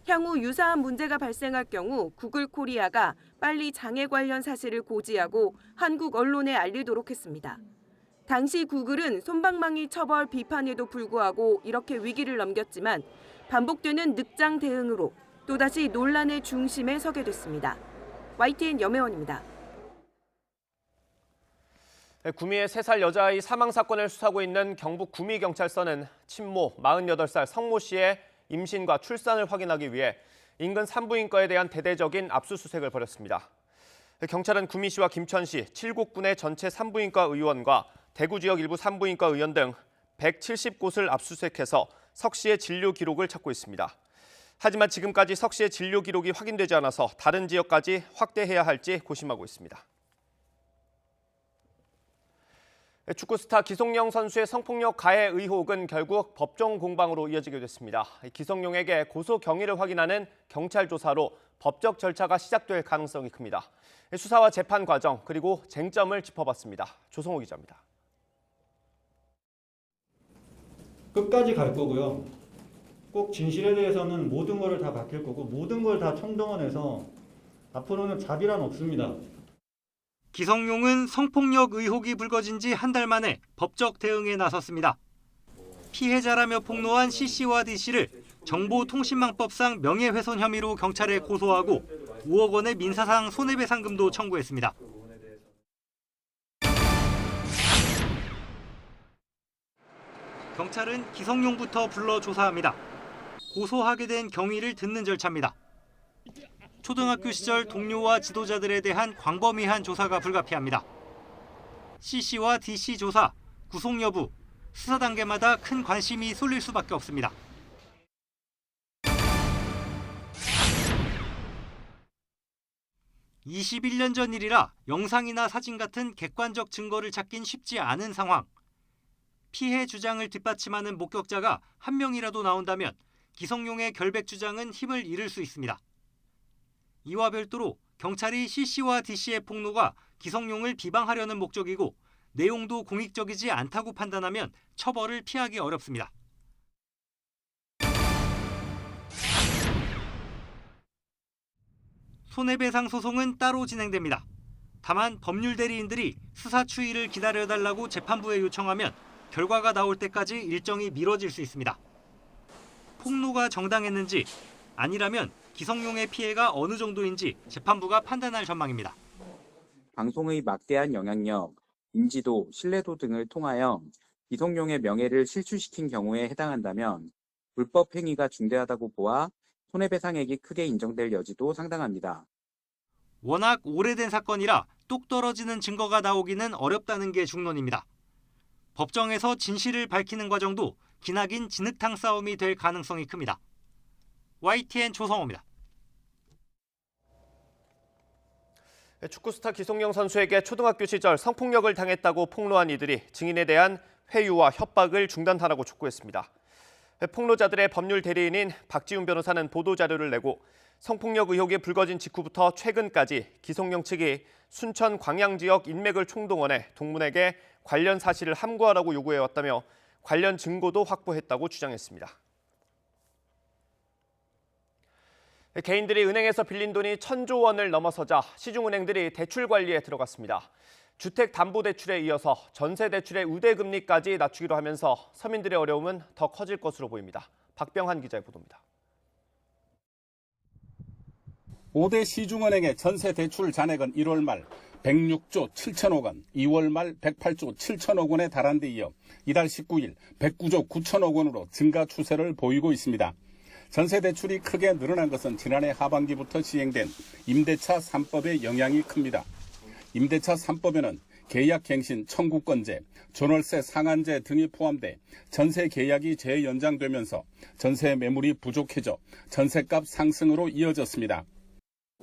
향후 유사한 문제가 발생할 경우 구글 코리아가 빨리 장애 관련 사실을 고지하고 한국 언론에 알리도록 했습니다. 당시 구글은 솜방망이 처벌 비판에도 불구하고 이렇게 위기를 넘겼지만 반복되는 늑장 대응으로 또다시 논란의 중심에 서게 됐습니다. YTN 염혜원입니다. 구미의 3살 여자아이 사망 사건을 수사하고 있는 경북 구미경찰서는 친모 48살 성모 씨의 임신과 출산을 확인하기 위해 인근 산부인과에 대한 대대적인 압수수색을 벌였습니다. 경찰은 구미 씨와 김천 씨, 칠곡군의 전체 산부인과 의원과 대구 지역 일부 산부인과 의원 등 170곳을 압수수색해서 석 씨의 진료 기록을 찾고 있습니다. 하지만 지금까지 석 씨의 진료 기록이 확인되지 않아서 다른 지역까지 확대해야 할지 고심하고 있습니다. 축구 스타 기성용 선수의 성폭력 가해 의혹은 결국 법정 공방으로 이어지게 됐습니다. 기성용에게 고소 경위를 확인하는 경찰 조사로 법적 절차가 시작될 가능성이 큽니다. 수사와 재판 과정 그리고 쟁점을 짚어봤습니다. 조성호 기자입니다. 끝까지 갈 거고요. 꼭 진실에 대해서는 모든 걸 다 밝힐 거고 모든 걸 다 총동원해서 앞으로는 자비란 없습니다. 기성용은 성폭력 의혹이 불거진 지 한 달 만에 법적 대응에 나섰습니다. 피해자라며 폭로한 C씨와 D씨를 정보통신망법상 명예훼손 혐의로 경찰에 고소하고 5억 원의 민사상 손해배상금도 청구했습니다. 경찰은 기성용부터 불러 조사합니다. 고소하게 된 경위를 듣는 절차입니다. 초등학교 시절 동료와 지도자들에 대한 광범위한 조사가 불가피합니다. C씨와 D씨 조사, 구속 여부, 수사 단계마다 큰 관심이 쏠릴 수밖에 없습니다. (21년) 전 일이라 영상이나 사진 같은 객관적 증거를 찾긴 쉽지 않은 상황. 피해 주장을 뒷받침하는 목격자가 한 명이라도 나온다면 기성용의 결백 주장은 힘을 잃을 수 있습니다. 이와 별도로 경찰이 C씨와 D씨의 폭로가 기성용을 비방하려는 목적이고 내용도 공익적이지 않다고 판단하면 처벌을 피하기 어렵습니다. 손해배상 소송은 따로 진행됩니다. 다만 법률 대리인들이 수사 추이를 기다려달라고 재판부에 요청하면 결과가 나올 때까지 일정이 미뤄질 수 있습니다. 폭로가 정당했는지 아니라면 기성용의 피해가 어느 정도인지 재판부가 판단할 전망입니다. 방송의 막대한 영향력, 인지도, 신뢰도 등을 통하여 기성용의 명예를 실추시킨 경우에 해당한다면 불법 행위가 중대하다고 보아 손해배상액이 크게 인정될 여지도 상당합니다. 워낙 오래된 사건이라 뚝 떨어지는 증거가 나오기는 어렵다는 게 중론입니다. 법정에서 진실을 밝히는 과정도 기나긴 진흙탕 싸움이 될 가능성이 큽니다. YTN 조성호입니다. 축구 스타 기성용 선수에게 초등학교 시절 성폭력을 당했다고 폭로한 이들이 증인에 대한 회유와 협박을 중단하라고 촉구했습니다. 폭로자들의 법률 대리인인 박지훈 변호사는 보도자료를 내고 성폭력 의혹이 불거진 직후부터 최근까지 기성용 측이 순천 광양 지역 인맥을 총동원해 동문에게 관련 사실을 함구하라고 요구해왔다며 관련 증거도 확보했다고 주장했습니다. 개인들이 은행에서 빌린 돈이 1,000조 원을 넘어서자 시중은행들이 대출 관리에 들어갔습니다. 주택담보대출에 이어서 전세대출의 우대금리까지 낮추기로 하면서 서민들의 어려움은 더 커질 것으로 보입니다. 박병한 기자의 보도입니다. 5대 시중은행의 전세대출 잔액은 1월 말 106조 7천억 원, 2월 말 108조 7천억 원에 달한 데 이어 이달 19일 109조 9천억 원으로 증가 추세를 보이고 있습니다. 전세대출이 크게 늘어난 것은 지난해 하반기부터 시행된 임대차 3법의 영향이 큽니다. 임대차 3법에는 계약갱신 청구권제, 전월세 상한제 등이 포함돼 전세 계약이 재연장되면서 전세 매물이 부족해져 전세값 상승으로 이어졌습니다.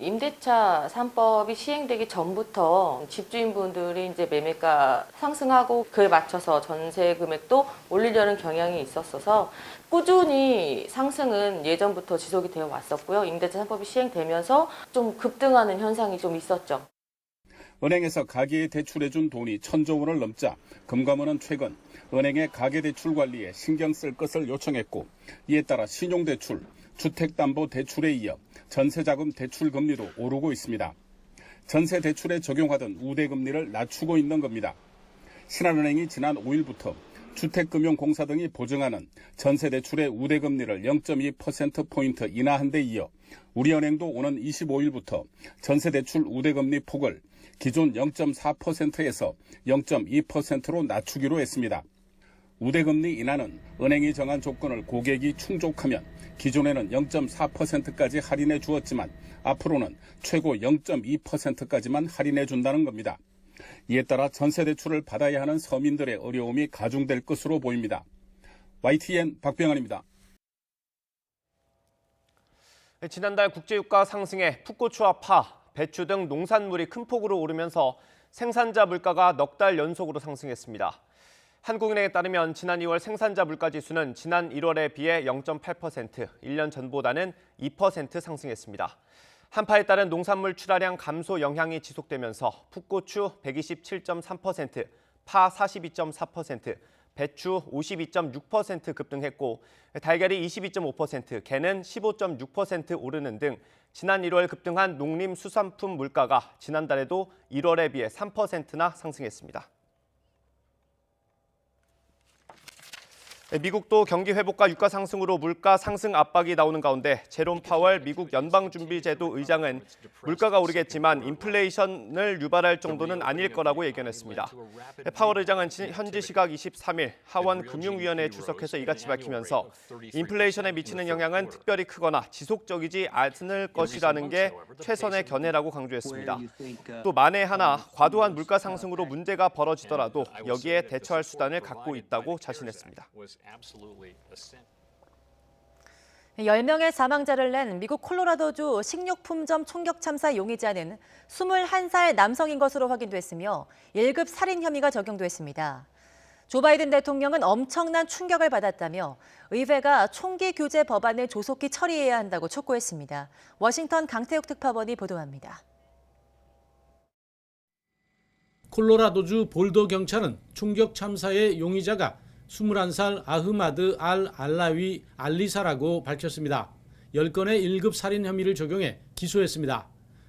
임대차 3법이 시행되기 전부터 집주인분들이 이제 매매가 상승하고 그에 맞춰서 전세 금액도 올리려는 경향이 있었어서 꾸준히 상승은 예전부터 지속이 되어 왔었고요. 임대차 3법이 시행되면서 좀 급등하는 현상이 좀 있었죠. 은행에서 가계에 대출해준 돈이 1,000조 원을 넘자 금감원은 최근 은행의 가계대출 관리에 신경 쓸 것을 요청했고, 이에 따라 신용대출, 주택담보대출에 이어 전세자금 대출 금리도 오르고 있습니다. 전세대출에 적용하던 우대금리를 낮추고 있는 겁니다. 신한은행이 지난 5일부터 주택금융공사 등이 보증하는 전세대출의 우대금리를 0.2%포인트 인하한 데 이어 우리은행도 오는 25일부터 전세대출 우대금리 폭을 기존 0.4%에서 0.2%로 낮추기로 했습니다. 우대금리 인하는 은행이 정한 조건을 고객이 충족하면 기존에는 0.4%까지 할인해 주었지만 앞으로는 최고 0.2%까지만 할인해 준다는 겁니다. 이에 따라 전세대출을 받아야 하는 서민들의 어려움이 가중될 것으로 보입니다. YTN 박병환입니다. 지난달 국제유가 상승에 풋고추와 파, 배추 등 농산물이 큰 폭으로 오르면서 생산자 물가가 넉 달 연속으로 상승했습니다. 한국은행에 따르면 지난 2월 생산자 물가지수는 지난 1월에 비해 0.8%, 1년 전보다는 2% 상승했습니다. 한파에 따른 농산물 출하량 감소 영향이 지속되면서 풋고추 127.3%, 파 42.4%, 배추 52.6% 급등했고 달걀이 22.5%, 게는 15.6% 오르는 등 지난 1월 급등한 농림수산품 물가가 지난달에도 1월에 비해 3%나 상승했습니다. 미국도 경기 회복과 유가 상승으로 물가 상승 압박이 나오는 가운데 제롬 파월 미국 연방준비제도 의장은 물가가 오르겠지만 인플레이션을 유발할 정도는 아닐 거라고 예견했습니다. 파월 의장은 현지 시각 23일 하원 금융위원회에 출석해서 이같이 밝히면서 인플레이션에 미치는 영향은 특별히 크거나 지속적이지 않을 것이라는 게 최선의 견해라고 강조했습니다. 또 만에 하나 과도한 물가 상승으로 문제가 벌어지더라도 여기에 대처할 수단을 갖고 있다고 자신했습니다. 10명의 사망자를 낸 미국 콜로라도주 식료품점 총격 참사 용의자는 21살 남성인 것으로 확인됐으며 1급 살인 혐의가 적용됐습니다. 조 바이든 대통령은 엄청난 충격을 받았다며 의회가 총기 규제 법안을 조속히 처리해야 한다고 촉구했습니다. 워싱턴 강태욱 특파원이 보도합니다. 콜로라도주 볼도 경찰은 총격 참사의 용의자가 21살 아흐마드 알 알라위 알리사라고 밝혔습니다. 10건의 1급 살인 혐의를 적용해 기소했습니다.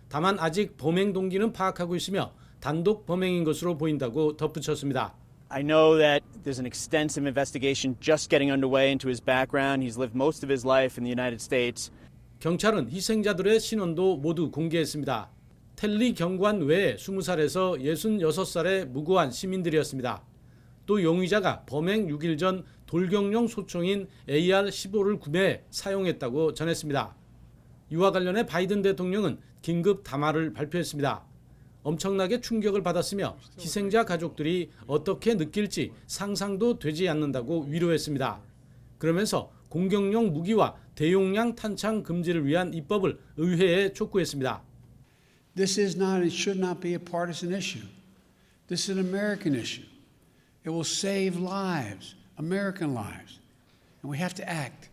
다만 아직 범행 동기는 파악하고 있으며 단독 범행인 것으로 보인다고 덧붙였습니다. I know that there's an extensive investigation just getting underway into his background. He's lived most of his life in the United States. 경찰은 희생자들의 신원도 모두 공개했습니다. 텔리 경관 외에 20살에서 66살의 무고한 시민들이었습니다. 또 용의자가 범행 6일 전 돌격용 소총인 AR-15를 구매해 사용했다고 전했습니다. 이와 관련해 바이든 대통령은 긴급 담화를 발표했습니다. 엄청나게 충격을 받았으며 희생자 가족들이 어떻게 느낄지 상상도 되지 않는다고 위로했습니다. 그러면서 공격용 무기와 대용량 탄창 금지를 위한 입법을 의회에 촉구했습니다. This is not and should not be a partisan issue. This is an American issue. It will save lives, American lives, and we have to act.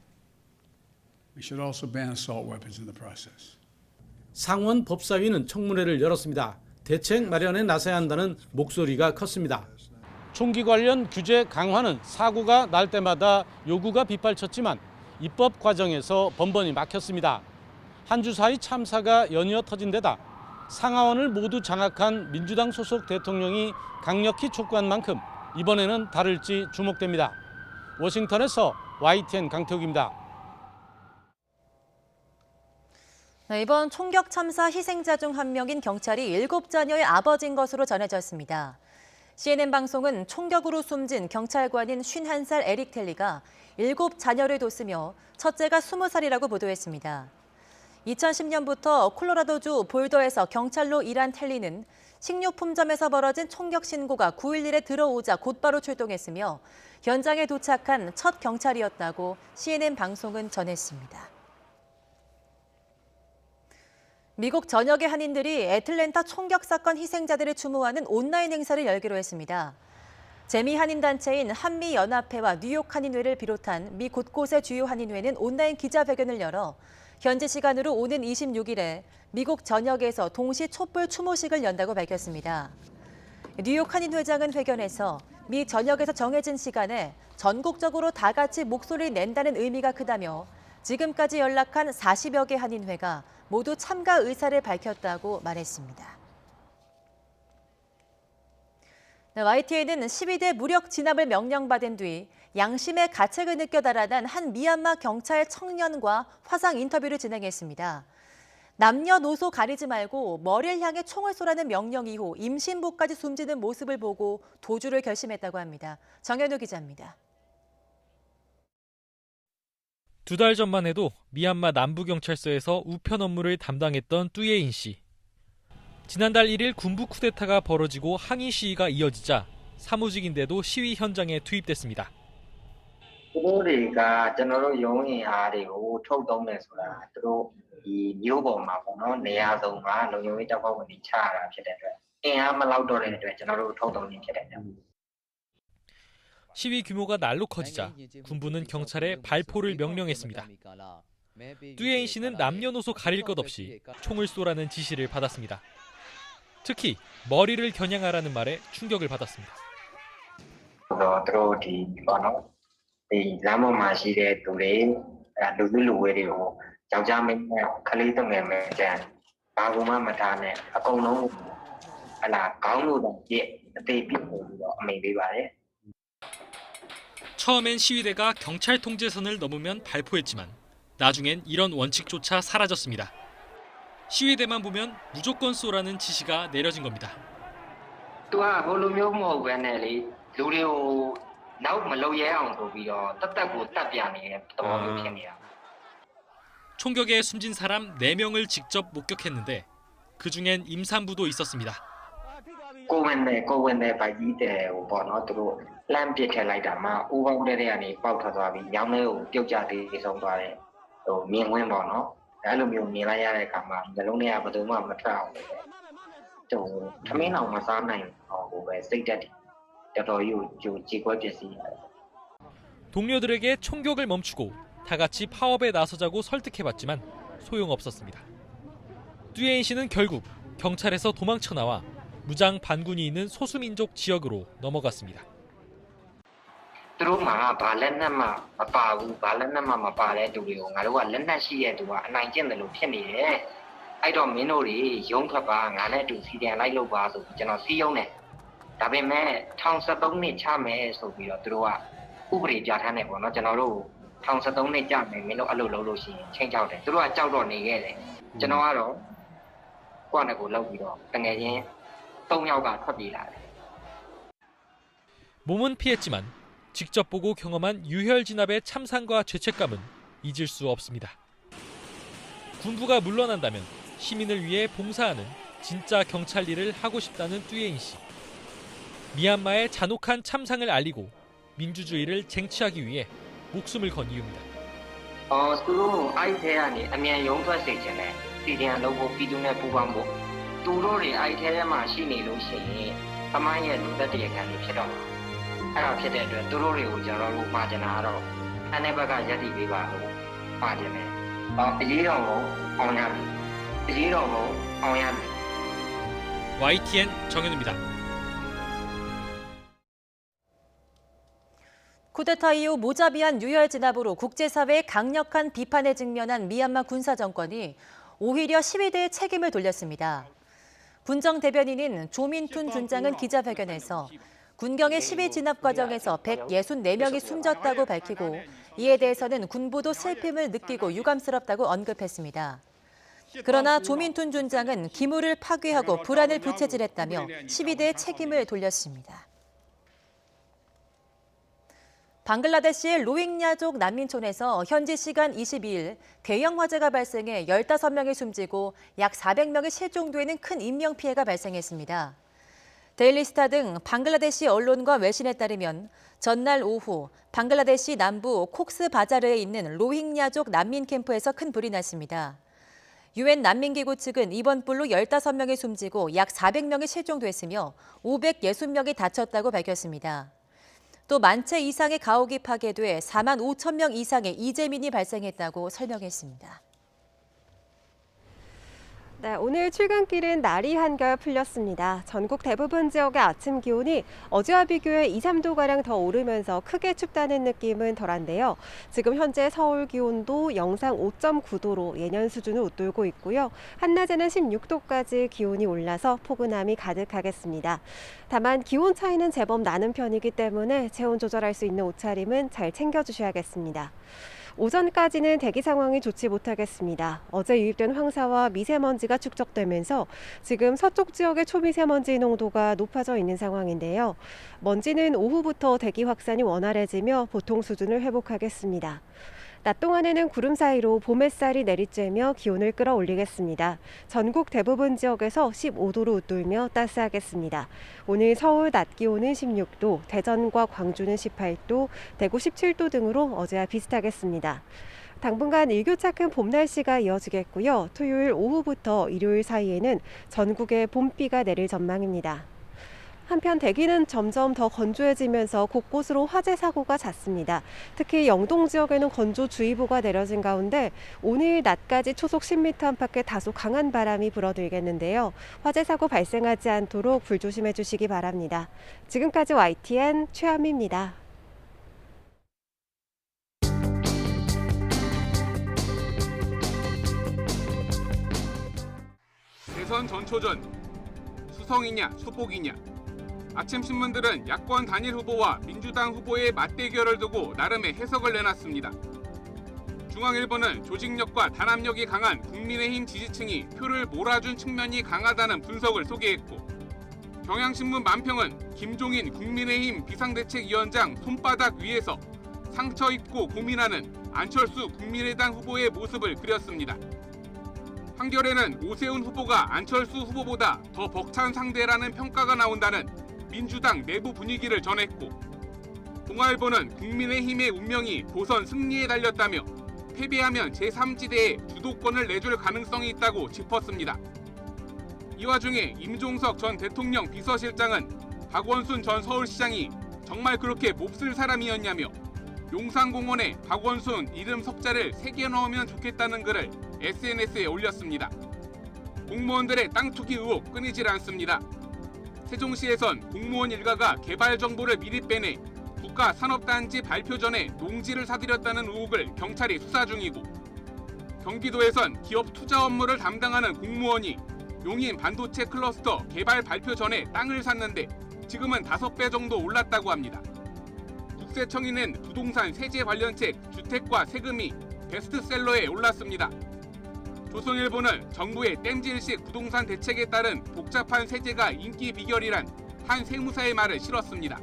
We should also ban assault weapons in the process. 상원 법사위는 청문회를 열었습니다. 대책 마련에 나서야 한다는 목소리가 컸습니다. 총기 관련 규제 강화는 사고가 날 때마다 요구가 빗발쳤지만 입법 과정에서 번번이 막혔습니다. 한 주 사이 참사가 연이어 터진 데다 상하원을 모두 장악한 민주당 소속 대통령이 강력히 촉구한 만큼 이번에는 다를지 주목됩니다. 워싱턴에서 YTN 강태욱입니다. 이번 총격 참사 희생자 중 한 명인 경찰이 7자녀의 아버지인 것으로 전해졌습니다. CNN 방송은 총격으로 숨진 경찰관인 51살 에릭 텔리가 7자녀를 뒀으며 첫째가 20살이라고 보도했습니다. 2010년부터 콜로라도주 볼더에서 경찰로 일한 텔리는 식료품점에서 벌어진 총격 신고가 911에 들어오자 곧바로 출동했으며 현장에 도착한 첫 경찰이었다고 CNN 방송은 전했습니다. 미국 전역의 한인들이 애틀랜타 총격 사건 희생자들을 추모하는 온라인 행사를 열기로 했습니다. 재미 한인 단체인 한미연합회와 뉴욕 한인회를 비롯한 미 곳곳의 주요 한인회는 온라인 기자회견을 열어 현지 시간으로 오는 26일에 미국 전역에서 동시 촛불 추모식을 연다고 밝혔습니다. 뉴욕 한인회장은 회견에서 미 전역에서 정해진 시간에 전국적으로 다 같이 목소리를 낸다는 의미가 크다며 지금까지 연락한 40여 개 한인회가 모두 참가 의사를 밝혔다고 말했습니다. YTN은 12대 무력 진압을 명령받은 뒤 양심의 가책을 느껴 달아난 한 미얀마 경찰 청년과 화상 인터뷰를 진행했습니다. 남녀노소 가리지 말고 머리를 향해 총을 쏘라는 명령 이후 임신부까지 숨지는 모습을 보고 도주를 결심했다고 합니다. 정현우 기자입니다. 2달 전만 해도 미얀마 남부경찰서에서 우편 업무를 담당했던 뚜예인 씨. 지난달 1일 군부 쿠데타가 벌어지고 항의 시위가 이어지자 사무직인데도 시위 현장에 투입됐습니다. 시위 규모가 날로 커지자 군부는 경찰에 발포를 명령했습니다. 뚜예인 씨는 남녀노소 가릴 것 없이 총을 쏘라는 지시를 받았습니다. 특히 머리를 겨냥하라는 말에 충격을 받았습니다. 처음엔 시위대가 경찰 통제선을 넘으면 발포했지만 나중엔 이런 원칙조차 사라졌습니다. 시위대만 보면 무조건 쏘라는 지시가 내려진 겁니다. 총격에 숨진 사람 4명을 직접 목격했는데 그중엔 임산부도 있었습니다. 동료들에게 총격을 멈추고 다 같이 파업에 나서자고 설득해봤지만 소용없었습니다. 뚜예인 씨는 결국 경찰에서 도망쳐 나와 무장 반군이 있는 소수민족 지역으로 넘어갔습니다. 몸은 피했지만 직접 보고 경험한 유혈 진압의 참상과 죄책감은 잊을 수 없습니다. 군부가 물러난다면 시민을 위해 봉사하는 진짜 경찰 일을 하고 싶다는 뚜예인 씨. 미얀마의 잔혹한 참상을 알리고 민주주의를 쟁취하기 위해 목숨을 건 이유입니다. YTN 정현우입니다. 쿠데타 이후 무자비한 유혈 진압으로 국제사회의 강력한 비판에 직면한 미얀마 군사 정권이 오히려 시위대의 책임을 돌렸습니다. 군정 대변인인 조민툰 준장은 기자회견에서 군경의 시위 진압 과정에서 164명이 숨졌다고 밝히고 이에 대해서는 군부도 슬픔을 느끼고 유감스럽다고 언급했습니다. 그러나 조민툰 준장은 기물을 파괴하고 불안을 부채질했다며 시위대의 책임을 돌렸습니다. 방글라데시의 로힝야족 난민촌에서 현지 시간 22일 대형 화재가 발생해 15명이 숨지고 약 400명이 실종되는 큰 인명피해가 발생했습니다. 데일리스타 등 방글라데시 언론과 외신에 따르면 전날 오후 방글라데시 남부 콕스바자르에 있는 로힝야족 난민 캠프에서 큰 불이 났습니다. 유엔 난민기구 측은 이번 불로 15명이 숨지고 약 400명이 실종됐으며 560명이 다쳤다고 밝혔습니다. 또 만 채 이상의 가옥이 파괴돼 4만 5천 명 이상의 이재민이 발생했다고 설명했습니다. 네, 오늘 출근길은 날이 한결 풀렸습니다. 전국 대부분 지역의 아침 기온이 어제와 비교해 2, 3도가량 더 오르면서 크게 춥다는 느낌은 덜한데요. 지금 현재 서울 기온도 영상 5.9도로 예년 수준을 웃돌고 있고요. 한낮에는 16도까지 기온이 올라서 포근함이 가득하겠습니다. 다만 기온 차이는 제법 나는 편이기 때문에 체온 조절할 수 있는 옷차림은 잘 챙겨주셔야겠습니다. 오전까지는 대기 상황이 좋지 못하겠습니다. 어제 유입된 황사와 미세먼지가 축적되면서 지금 서쪽 지역의 초미세먼지 농도가 높아져 있는 상황인데요. 먼지는 오후부터 대기 확산이 원활해지며 보통 수준을 회복하겠습니다. 낮 동안에는 구름 사이로 봄 햇살이 내리쬐며 기온을 끌어올리겠습니다. 전국 대부분 지역에서 15도로 웃돌며 따스하겠습니다. 오늘 서울 낮 기온은 16도, 대전과 광주는 18도, 대구 17도 등으로 어제와 비슷하겠습니다. 당분간 일교차 큰 봄 날씨가 이어지겠고요. 토요일 오후부터 일요일 사이에는 전국에 봄비가 내릴 전망입니다. 한편 대기는 점점 더 건조해지면서 곳곳으로 화재 사고가 잦습니다. 특히 영동 지역에는 건조주의보가 내려진 가운데 오늘 낮까지 초속 10m 안팎의 다소 강한 바람이 불어들겠는데요. 화재 사고 발생하지 않도록 불조심해 주시기 바랍니다. 지금까지 YTN 최하미입니다. 대선 전초전 수성이냐 수복이냐. 아침 신문들은 야권 단일 후보와 민주당 후보의 맞대결을 두고 나름의 해석을 내놨습니다. 중앙일보는 조직력과 단합력이 강한 국민의힘 지지층이 표를 몰아준 측면이 강하다는 분석을 소개했고, 경향신문 만평은 김종인 국민의힘 비상대책위원장 손바닥 위에서 상처 입고 고민하는 안철수 국민의당 후보의 모습을 그렸습니다. 한겨레는 오세훈 후보가 안철수 후보보다 더 벅찬 상대라는 평가가 나온다는 민주당 내부 분위기를 전했고, 동아일보는 국민의힘의 운명이 보선 승리에 달렸다며 패배하면 제3지대에 주도권을 내줄 가능성이 있다고 짚었습니다. 이 와중에 임종석 전 대통령 비서실장은 박원순 전 서울시장이 정말 그렇게 몹쓸 사람이었냐며 용산공원에 박원순 이름 석자를 새겨 넣으면 좋겠다는 글을 SNS에 올렸습니다. 공무원들의 땅 투기 의혹 끊이질 않습니다. 세종시에선 공무원 일가가 개발 정보를 미리 빼내 국가산업단지 발표 전에 농지를 사들였다는 의혹을 경찰이 수사 중이고, 경기도에선 기업 투자 업무를 담당하는 공무원이 용인 반도체 클러스터 개발 발표 전에 땅을 샀는데 지금은 5배 정도 올랐다고 합니다. 국세청이 낸 부동산 세제 관련 책 주택과 세금이 베스트셀러에 올랐습니다. 조선일보는 정부의 땜질식 부동산 대책에 따른 복잡한 세제가 인기 비결이란 한 세무사의 말을 실었습니다.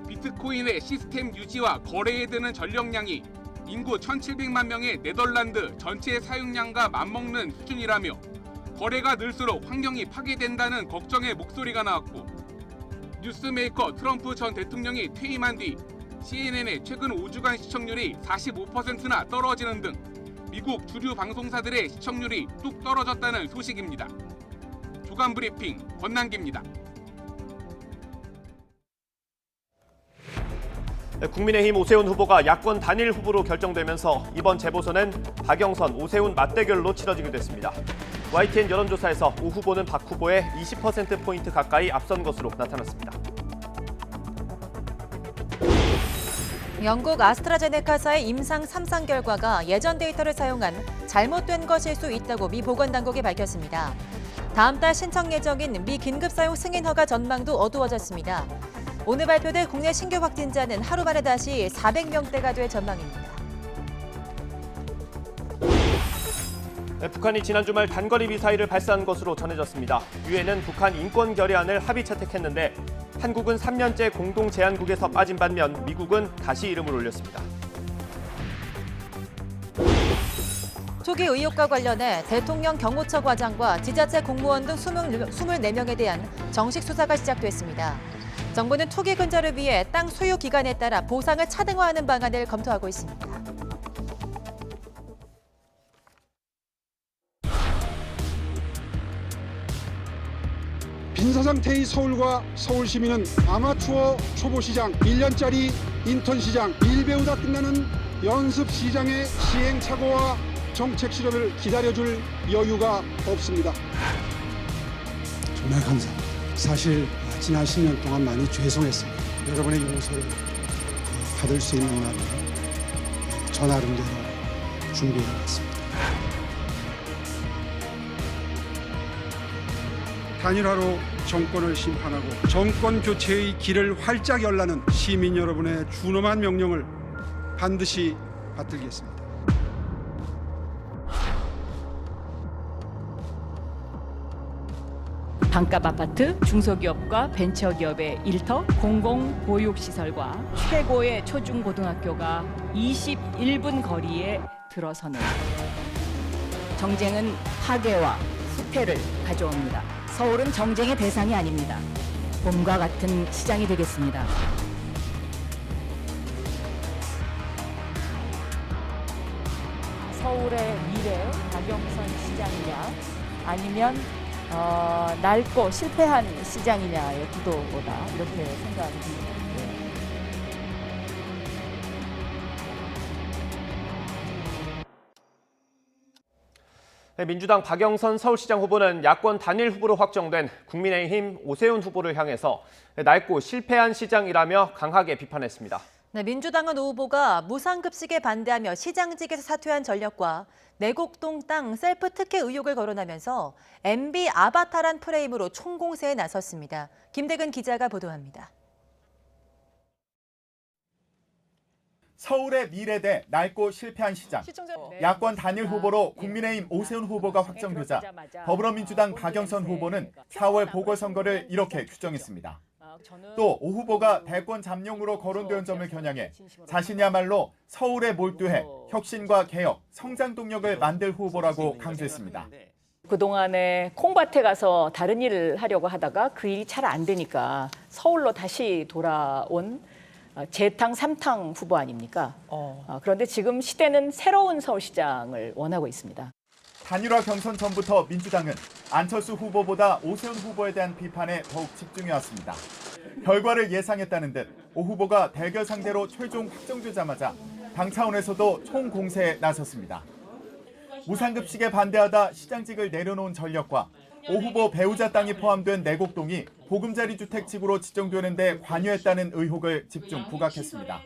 비트코인의 시스템 유지와 거래에 드는 전력량이 인구 1,700만 명의 네덜란드 전체 사용량과 맞먹는 수준이라며 거래가 늘수록 환경이 파괴된다는 걱정의 목소리가 나왔고, 뉴스메이커 트럼프 전 대통령이 퇴임한 뒤 CNN의 최근 5주간 시청률이 45%나 떨어지는 등 미국 주류 방송사들의 시청률이 뚝 떨어졌다는 소식입니다. 주간 브리핑 권남기입니다. 국민의힘 오세훈 후보가 야권 단일 후보로 결정되면서 이번 재보선은 박영선, 오세훈 맞대결로 치러지게 됐습니다. YTN 여론조사에서 오 후보는 박 후보의 20%포인트 가까이 앞선 것으로 나타났습니다. 영국 아스트라제네카사의 임상 3상 결과가 예전 데이터를 사용한 잘못된 것일 수 있다고 미 보건당국이 밝혔습니다. 다음 달 신청 예정인 미 긴급사용 승인 허가 전망도 어두워졌습니다. 오늘 발표될 국내 신규 확진자는 하루 만에 다시 400명대가 될 전망입니다. 북한이 지난 주말 단거리 미사일을 발사한 것으로 전해졌습니다. 유엔은 북한 인권 결의안을 합의 채택했는데 한국은 3년째 공동 제안국에서 빠진 반면 미국은 다시 이름을 올렸습니다. 투기 의혹과 관련해 대통령 경호처 과장과 지자체 공무원 등 24명에 대한 정식 수사가 시작됐습니다. 정부는 투기 근절을 위해 땅 소유 기간에 따라 보상을 차등화하는 방안을 검토하고 있습니다. 빈사 상태의 서울과 서울 시민은 아마추어 초보시장, 1년짜리 인턴시장, 일 배우다 끝나는 연습시장의 시행착오와 정책 실현을 기다려줄 여유가 없습니다. 정말 감사합니다. 사실 지난 10년 동안 많이 죄송했습니다. 여러분의 용서를 받을 수 있는 날을 저 나름대로 준비해왔습니다. 단일화로 정권을 심판하고 정권 교체의 길을 활짝 열라는 시민 여러분의 준엄한 명령을 반드시 받들겠습니다. 반값 아파트, 중소기업과 벤처기업의 일터, 공공보육시설과 최고의 초중고등학교가 21분 거리에 들어서는 정쟁은 파괴와 후퇴를 가져옵니다. 서울은 정쟁의 대상이 아닙니다. 봄과 같은 시장이 되겠습니다. 서울의 미래 박영선 시장이냐 아니면 낡고 실패한 시장이냐의 구도보다 이렇게 생각이 듭니다. 민주당 박영선 서울시장 후보는 야권 단일 후보로 확정된 국민의힘 오세훈 후보를 향해서 낡고 실패한 시장이라며 강하게 비판했습니다. 네, 민주당은 오 후보가 무상급식에 반대하며 시장직에서 사퇴한 전력과 내곡동 땅 셀프 특혜 의혹을 거론하면서 MB 아바타란 프레임으로 총공세에 나섰습니다. 김대근 기자가 보도합니다. 서울의 미래대 낡고 실패한 시장. 야권 단일 후보로 국민의힘 오세훈 후보가 확정되자 더불어민주당 박영선 후보는 4월 보궐선거를 이렇게 규정했습니다. 또 오 후보가 대권 잠룡으로 거론된 점을 겨냥해 자신이야말로 서울에 몰두해 혁신과 개혁, 성장 동력을 만들 후보라고 강조했습니다. 그동안에 콩밭에 가서 다른 일을 하려고 하다가 그 일이 잘 안 되니까 서울로 다시 돌아온 재탕, 삼탕 후보 아닙니까? 그런데 지금 시대는 새로운 서울시장을 원하고 있습니다. 단일화 경선 전부터 민주당은 안철수 후보보다 오세훈 후보에 대한 비판에 더욱 집중해왔습니다. 결과를 예상했다는 듯 오 후보가 대결 상대로 최종 확정되자마자 당 차원에서도 총공세에 나섰습니다. 무상급식에 반대하다 시장직을 내려놓은 전력과 오 후보 배우자 땅이 포함된 내곡동이 보금자리 주택 지구로 지정되는 데 관여했다는 의혹을 집중 부각했습니다.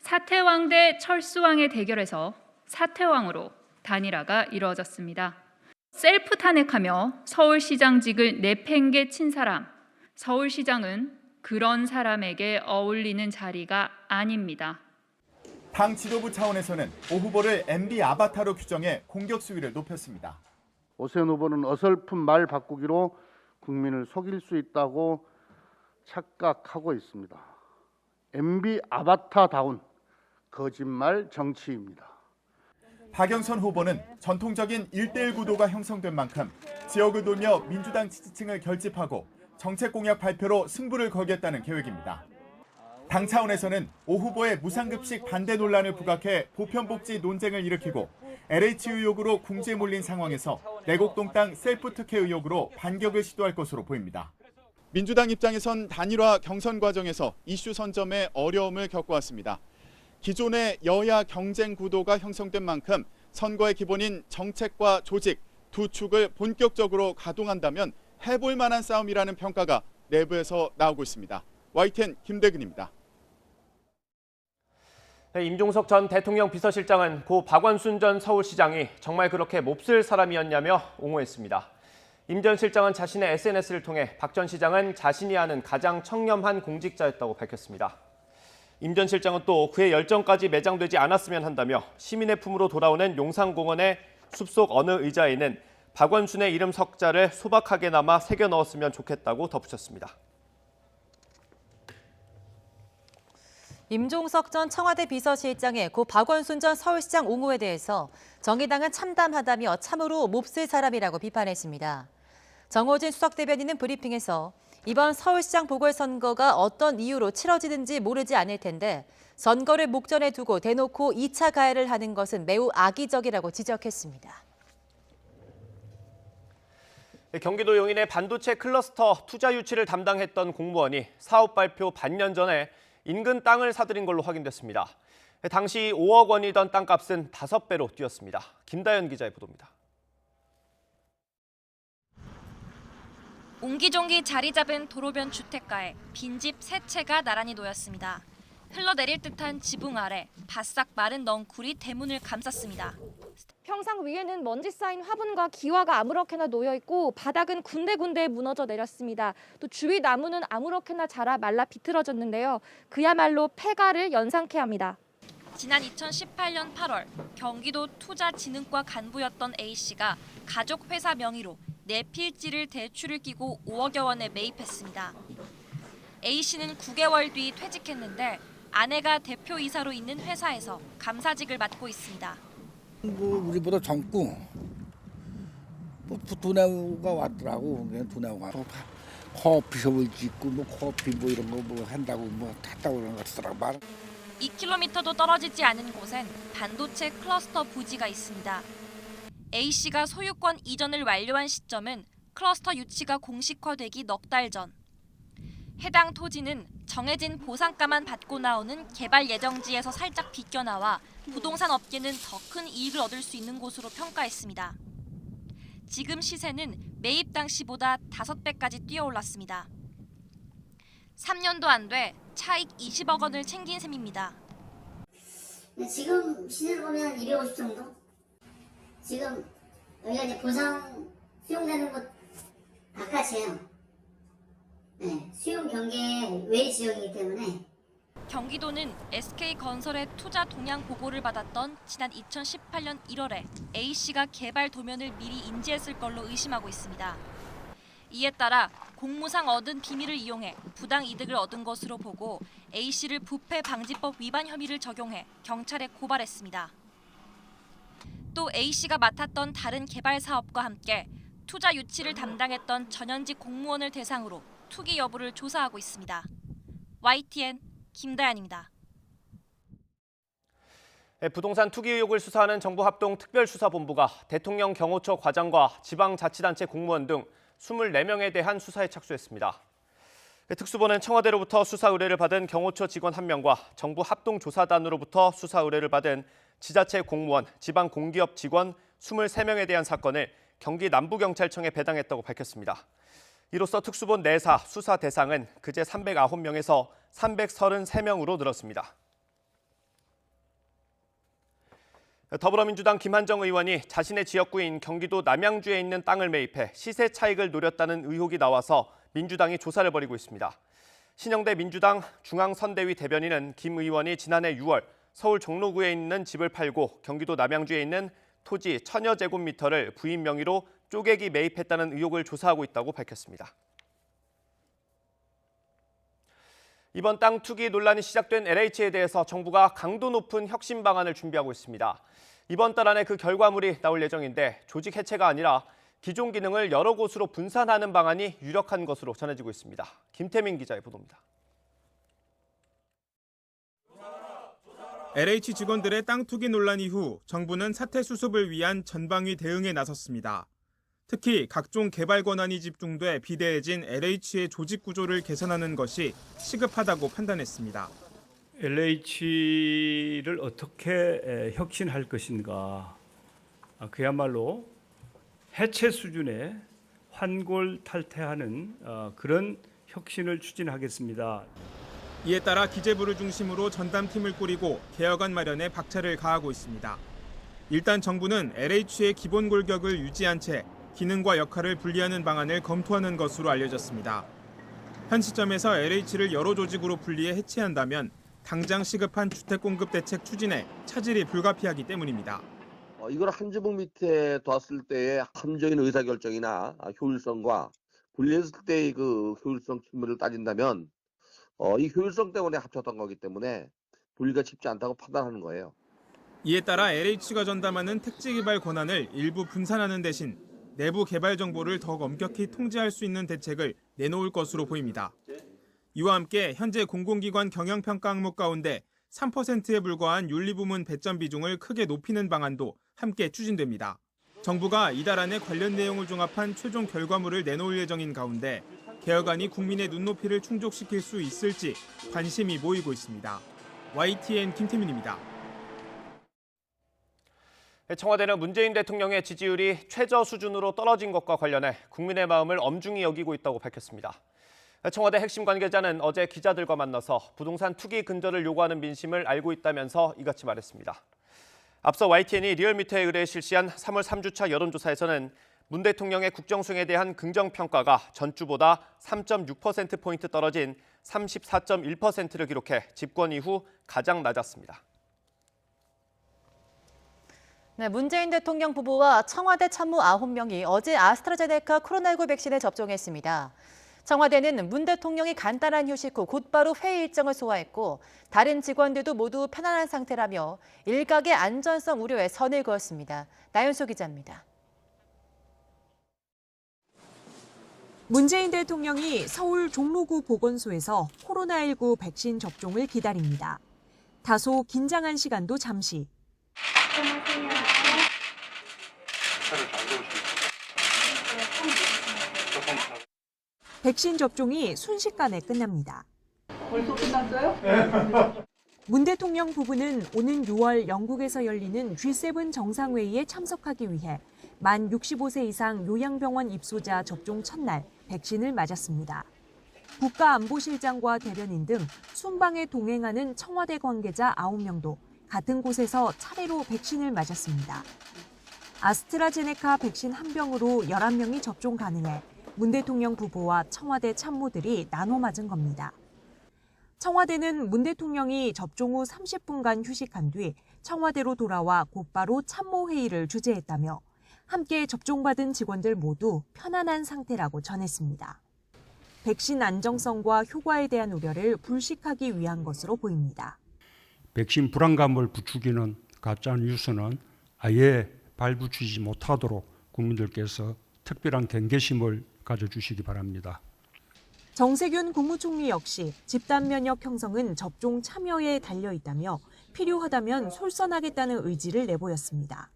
사퇴왕 대 철수왕의 대결에서 사퇴왕으로 단일화가 이루어졌습니다. 셀프 탄핵하며 서울시장직을 내팽개친 사람, 서울시장은 그런 사람에게 어울리는 자리가 아닙니다. 당 지도부 차원에서는 오 후보를 MB 아바타로 규정해 공격 수위를 높였습니다. 오세훈 후보는 어설픈 말 바꾸기로 국민을 속일 수 있다고 착각하고 있습니다. MB 아바타다운 거짓말 정치입니다. 박영선 후보는 전통적인 1대1 구도가 형성된 만큼 지역을 돌며 민주당 지지층을 결집하고 정책 공약 발표로 승부를 걸겠다는 계획입니다. 당 차원에서는 오 후보의 무상급식 반대 논란을 부각해 보편복지 논쟁을 일으키고 LH 의혹으로 궁지에 몰린 상황에서 내곡동 땅 셀프 특혜 의혹으로 반격을 시도할 것으로 보입니다. 민주당 입장에선 단일화 경선 과정에서 이슈 선점에 어려움을 겪어왔습니다. 기존의 여야 경쟁 구도가 형성된 만큼 선거의 기본인 정책과 조직 두 축을 본격적으로 가동한다면 해볼 만한 싸움이라는 평가가 내부에서 나오고 있습니다. YTN 김대근입니다. 임종석 전 대통령 비서실장은 고 박원순 전 서울시장이 정말 그렇게 몹쓸 사람이었냐며 옹호했습니다. 임 전 실장은 자신의 SNS를 통해 박 전 시장은 자신이 아는 가장 청렴한 공직자였다고 밝혔습니다. 임 전 실장은 또 그의 열정까지 매장되지 않았으면 한다며 시민의 품으로 돌아오는 용산공원의 숲속 어느 의자에는 박원순의 이름 석자를 소박하게나마 새겨 넣었으면 좋겠다고 덧붙였습니다. 임종석 전 청와대 비서실장의 고 박원순 전 서울시장 옹호에 대해서 정의당은 참담하다며 참으로 몹쓸 사람이라고 비판했습니다. 정호진 수석대변인은 브리핑에서 이번 서울시장 보궐선거가 어떤 이유로 치러지는지 모르지 않을 텐데 선거를 목전에 두고 대놓고 2차 가해를 하는 것은 매우 악의적이라고 지적했습니다. 경기도 용인의 반도체 클러스터 투자 유치를 담당했던 공무원이 사업 발표 반년 전에 인근 땅을 사들인 걸로 확인됐습니다. 당시 5억 원이던 땅값은 5배로 뛰었습니다. 김다연 기자의 보도입니다. 옹기종기 자리 잡은 도로변 주택가에 빈집 3채가 나란히 놓였습니다. 흘러내릴 듯한 지붕 아래 바싹 마른 넝쿨이 대문을 감쌌습니다. 평상 위에는 먼지 쌓인 화분과 기와가 아무렇게나 놓여 있고 바닥은 군데군데 무너져 내렸습니다. 또 주위 나무는 아무렇게나 자라 말라 비틀어졌는데요. 그야말로 폐가를 연상케 합니다. 지난 2018년 8월 경기도 투자진흥과 간부였던 A씨가 가족 회사 명의로 내 필지를 대출을 끼고 5억여 원에 매입했습니다. A씨는 9개월 뒤 퇴직했는데 아내가 대표이사로 있는 회사에서 감사직을 맡고 있습니다. 우리보다 젊고 두뇌가 왔더라고. 그냥 두뇌가 커피숍을 짓고 커피 이런 거 한다고 했다고 그런 거 같더라고. 2km도 떨어지지 않은 곳엔 반도체 클러스터 부지가 있습니다. A씨가 소유권 이전을 완료한 시점은 클러스터 유치가 공식화되기 넉 달 전. 해당 토지는 정해진 보상가만 받고 나오는 개발 예정지에서 살짝 비껴나와 부동산 업계는 더 큰 이익을 얻을 수 있는 곳으로 평가했습니다. 지금 시세는 매입 당시보다 5배까지 뛰어올랐습니다. 3년도 안 돼 차익 20억 원을 챙긴 셈입니다. 지금 시세를 보면 250 정도? 지금 여기가 이제 보상 수용되는 곳 바깥이에요. 네, 수용 경계 외 지역이기 때문에. 경기도는 SK건설의 투자 동향 보고를 받았던 지난 2018년 1월에 A씨가 개발 도면을 미리 인지했을 걸로 의심하고 있습니다. 이에 따라 공무상 얻은 비밀을 이용해 부당 이득을 얻은 것으로 보고 A씨를 부패방지법 위반 혐의를 적용해 경찰에 고발했습니다. 또 A씨가 맡았던 다른 개발 사업과 함께 투자 유치를 담당했던 전현직 공무원을 대상으로 투기 여부를 조사하고 있습니다. YTN 김다연입니다. 부동산 투기 의혹을 수사하는 정부합동특별수사본부가 대통령 경호처 과장과 지방자치단체 공무원 등 24명에 대한 수사에 착수했습니다. 특수본은 청와대로부터 수사 의뢰를 받은 경호처 직원 1명과 정부 합동조사단으로부터 수사 의뢰를 받은 지자체 공무원, 지방공기업 직원 23명에 대한 사건을 경기 남부경찰청에 배당했다고 밝혔습니다. 이로써 특수본 내사 수사 대상은 그제 309명에서 333명으로 늘었습니다. 더불어민주당 김한정 의원이 자신의 지역구인 경기도 남양주에 있는 땅을 매입해 시세 차익을 노렸다는 의혹이 나와서 민주당이 조사를 벌이고 있습니다. 신영대 민주당 중앙선대위 대변인은 김 의원이 지난해 6월 서울 종로구에 있는 집을 팔고 경기도 남양주에 있는 토지 1000여 제곱미터를 부인 명의로 쪼개기 매입했다는 의혹을 조사하고 있다고 밝혔습니다. 이번 땅 투기 논란이 시작된 LH에 대해서 정부가 강도 높은 혁신 방안을 준비하고 있습니다. 이번 달 안에 그 결과물이 나올 예정인데 조직 해체가 아니라 기존 기능을 여러 곳으로 분산하는 방안이 유력한 것으로 전해지고 있습니다. 김태민 기자의 보도입니다. LH 직원들의 땅 투기 논란 이후 정부는 사태 수습을 위한 전방위 대응에 나섰습니다. 특히 각종 개발 권한이 집중돼 비대해진 LH의 조직 구조를 개선하는 것이 시급하다고 판단했습니다. LH를 어떻게 혁신할 것인가, 그야말로 해체 수준의 환골탈태하는 그런 혁신을 추진하겠습니다. 이에 따라 기재부를 중심으로 전담팀을 꾸리고 개혁안 마련에 박차를 가하고 있습니다. 일단 정부는 LH의 기본 골격을 유지한 채 기능과 역할을 분리하는 방안을 검토하는 것으로 알려졌습니다. 현 시점에서 LH를 여러 조직으로 분리해 해체한다면 당장 시급한 주택 공급 대책 추진에 차질이 불가피하기 때문입니다. 이걸 한 지붕 밑에 뒀을 때의 합리적인 의사결정이나 효율성과 분리했을 때의 그 효율성 측면을 따진다면 이 효율성 때문에 합쳤던 거기 때문에 분리가 쉽지 않다고 판단하는 거예요. 이에 따라 LH가 전담하는 택지 개발 권한을 일부 분산하는 대신 내부 개발 정보를 더욱 엄격히 통제할 수 있는 대책을 내놓을 것으로 보입니다. 이와 함께 현재 공공기관 경영평가 항목 가운데 3%에 불과한 윤리부문 배점 비중을 크게 높이는 방안도 함께 추진됩니다. 정부가 이달 안에 관련 내용을 종합한 최종 결과물을 내놓을 예정인 가운데 개혁안이 국민의 눈높이를 충족시킬 수 있을지 관심이 모이고 있습니다. YTN 김태민입니다. 청와대는 문재인 대통령의 지지율이 최저 수준으로 떨어진 것과 관련해 국민의 마음을 엄중히 여기고 있다고 밝혔습니다. 청와대 핵심 관계자는 어제 기자들과 만나서 부동산 투기 근절을 요구하는 민심을 알고 있다면서 이같이 말했습니다. 앞서 YTN이 리얼미터에 의뢰 실시한 3월 3주차 여론조사에서는 문 대통령의 국정수행에 대한 긍정평가가 전주보다 3.6%포인트 떨어진 34.1%를 기록해 집권 이후 가장 낮았습니다. 네, 문재인 대통령 부부와 청와대 참모 9명이 어제 아스트라제네카 코로나19 백신을 접종했습니다. 청와대는 문 대통령이 간단한 휴식 후 곧바로 회의 일정을 소화했고 다른 직원들도 모두 편안한 상태라며 일각의 안전성 우려에 선을 그었습니다. 나윤소 기자입니다. 문재인 대통령이 서울 종로구 보건소에서 코로나19 백신 접종을 기다립니다. 다소 긴장한 시간도 잠시. 백신 접종이 순식간에 끝납니다. 벌써 끝났어요? 문 대통령 부부는 오는 6월 영국에서 열리는 G7 정상회의에 참석하기 위해 만 65세 이상 요양병원 입소자 접종 첫날 백신을 맞았습니다. 국가안보실장과 대변인 등 순방에 동행하는 청와대 관계자 9명도 같은 곳에서 차례로 백신을 맞았습니다. 아스트라제네카 백신 한 병으로 11명이 접종 가능해 문 대통령 부부와 청와대 참모들이 나눠 맞은 겁니다. 청와대는 문 대통령이 접종 후 30분간 휴식한 뒤 청와대로 돌아와 곧바로 참모회의를 주재했다며 함께 접종받은 직원들 모두 편안한 상태라고 전했습니다. 백신 안정성과 효과에 대한 우려를 불식하기 위한 것으로 보입니다. 백신 불안감을 부추기는 가짜 뉴스는 아예 발붙이지 못하도록 국민들께서 특별한 경계심을 가져주시기 바랍니다. 정세균 국무총리 역시 집단 면역 형성은 접종 참여에 달려 있다며 필요하다면 솔선하겠다는 의지를 내보였습니다.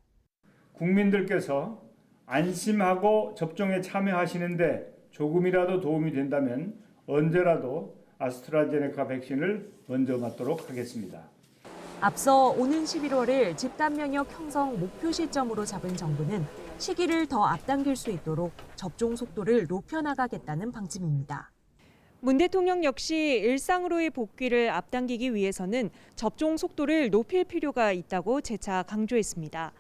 국민들께서 안심하고 접종에 참여하시는데 조금이라도 도움이 된다면 언제라도 아스트라제네카 백신을 먼저 맞도록 하겠습니다. 앞서 오는 11월을 집단 면역 형성 목표 시점으로 잡은 정부는 시기를 더 앞당길 수 있도록 접종 속도를 높여나가겠다는 방침입니다. 문 대통령 역시 일상으로의 복귀를 앞당기기 위해서는 접종 속도를 높일 필요가 있다고 재차 강조했습니다.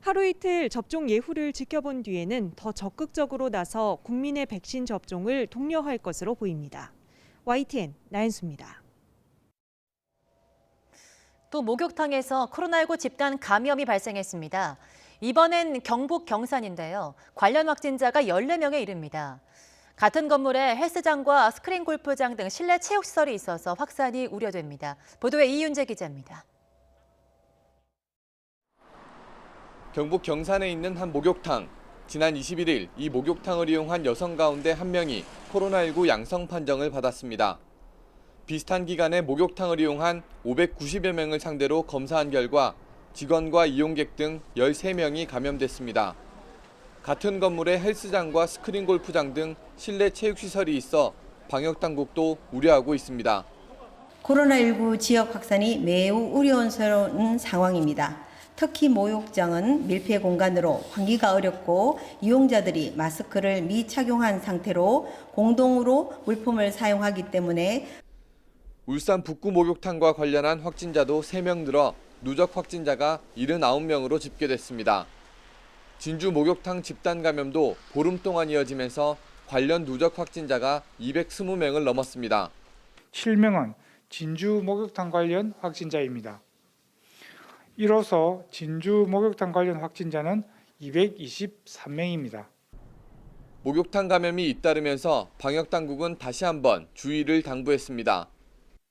하루 이틀 접종 예후를 지켜본 뒤에는 더 적극적으로 나서 국민의 백신 접종을 독려할 것으로 보입니다. YTN 나연수입니다. 또 목욕탕에서 코로나19 집단 감염이 발생했습니다. 이번엔 경북 경산인데요. 관련 확진자가 14명에 이릅니다. 같은 건물에 헬스장과 스크린 골프장 등 실내 체육시설이 있어서 확산이 우려됩니다. 보도에 이윤재 기자입니다. 경북 경산에 있는 한 목욕탕. 지난 21일 이 목욕탕을 이용한 여성 가운데 한 명이 코로나19 양성 판정을 받았습니다. 비슷한 기간에 목욕탕을 이용한 590여 명을 상대로 검사한 결과 직원과 이용객 등 13명이 감염됐습니다. 같은 건물에 헬스장과 스크린 골프장 등 실내 체육시설이 있어 방역당국도 우려하고 있습니다. 코로나19 지역 확산이 매우 우려스러운 상황입니다. 특히 목욕장은 밀폐 공간으로 환기가 어렵고 이용자들이 마스크를 미착용한 상태로 공동으로 물품을 사용하기 때문에 울산 북구 목욕탕과 관련한 확진자도 3명 늘어 누적 확진자가 79명으로 집계됐습니다. 진주 목욕탕 집단 감염도 보름 동안 이어지면서 관련 누적 확진자가 220명을 넘었습니다. 실명은 진주 목욕탕 관련 확진자입니다. 이로써 진주 목욕탕 관련 확진자는 223명입니다. 목욕탕 감염이 잇따르면서 방역당국은 다시 한번 주의를 당부했습니다.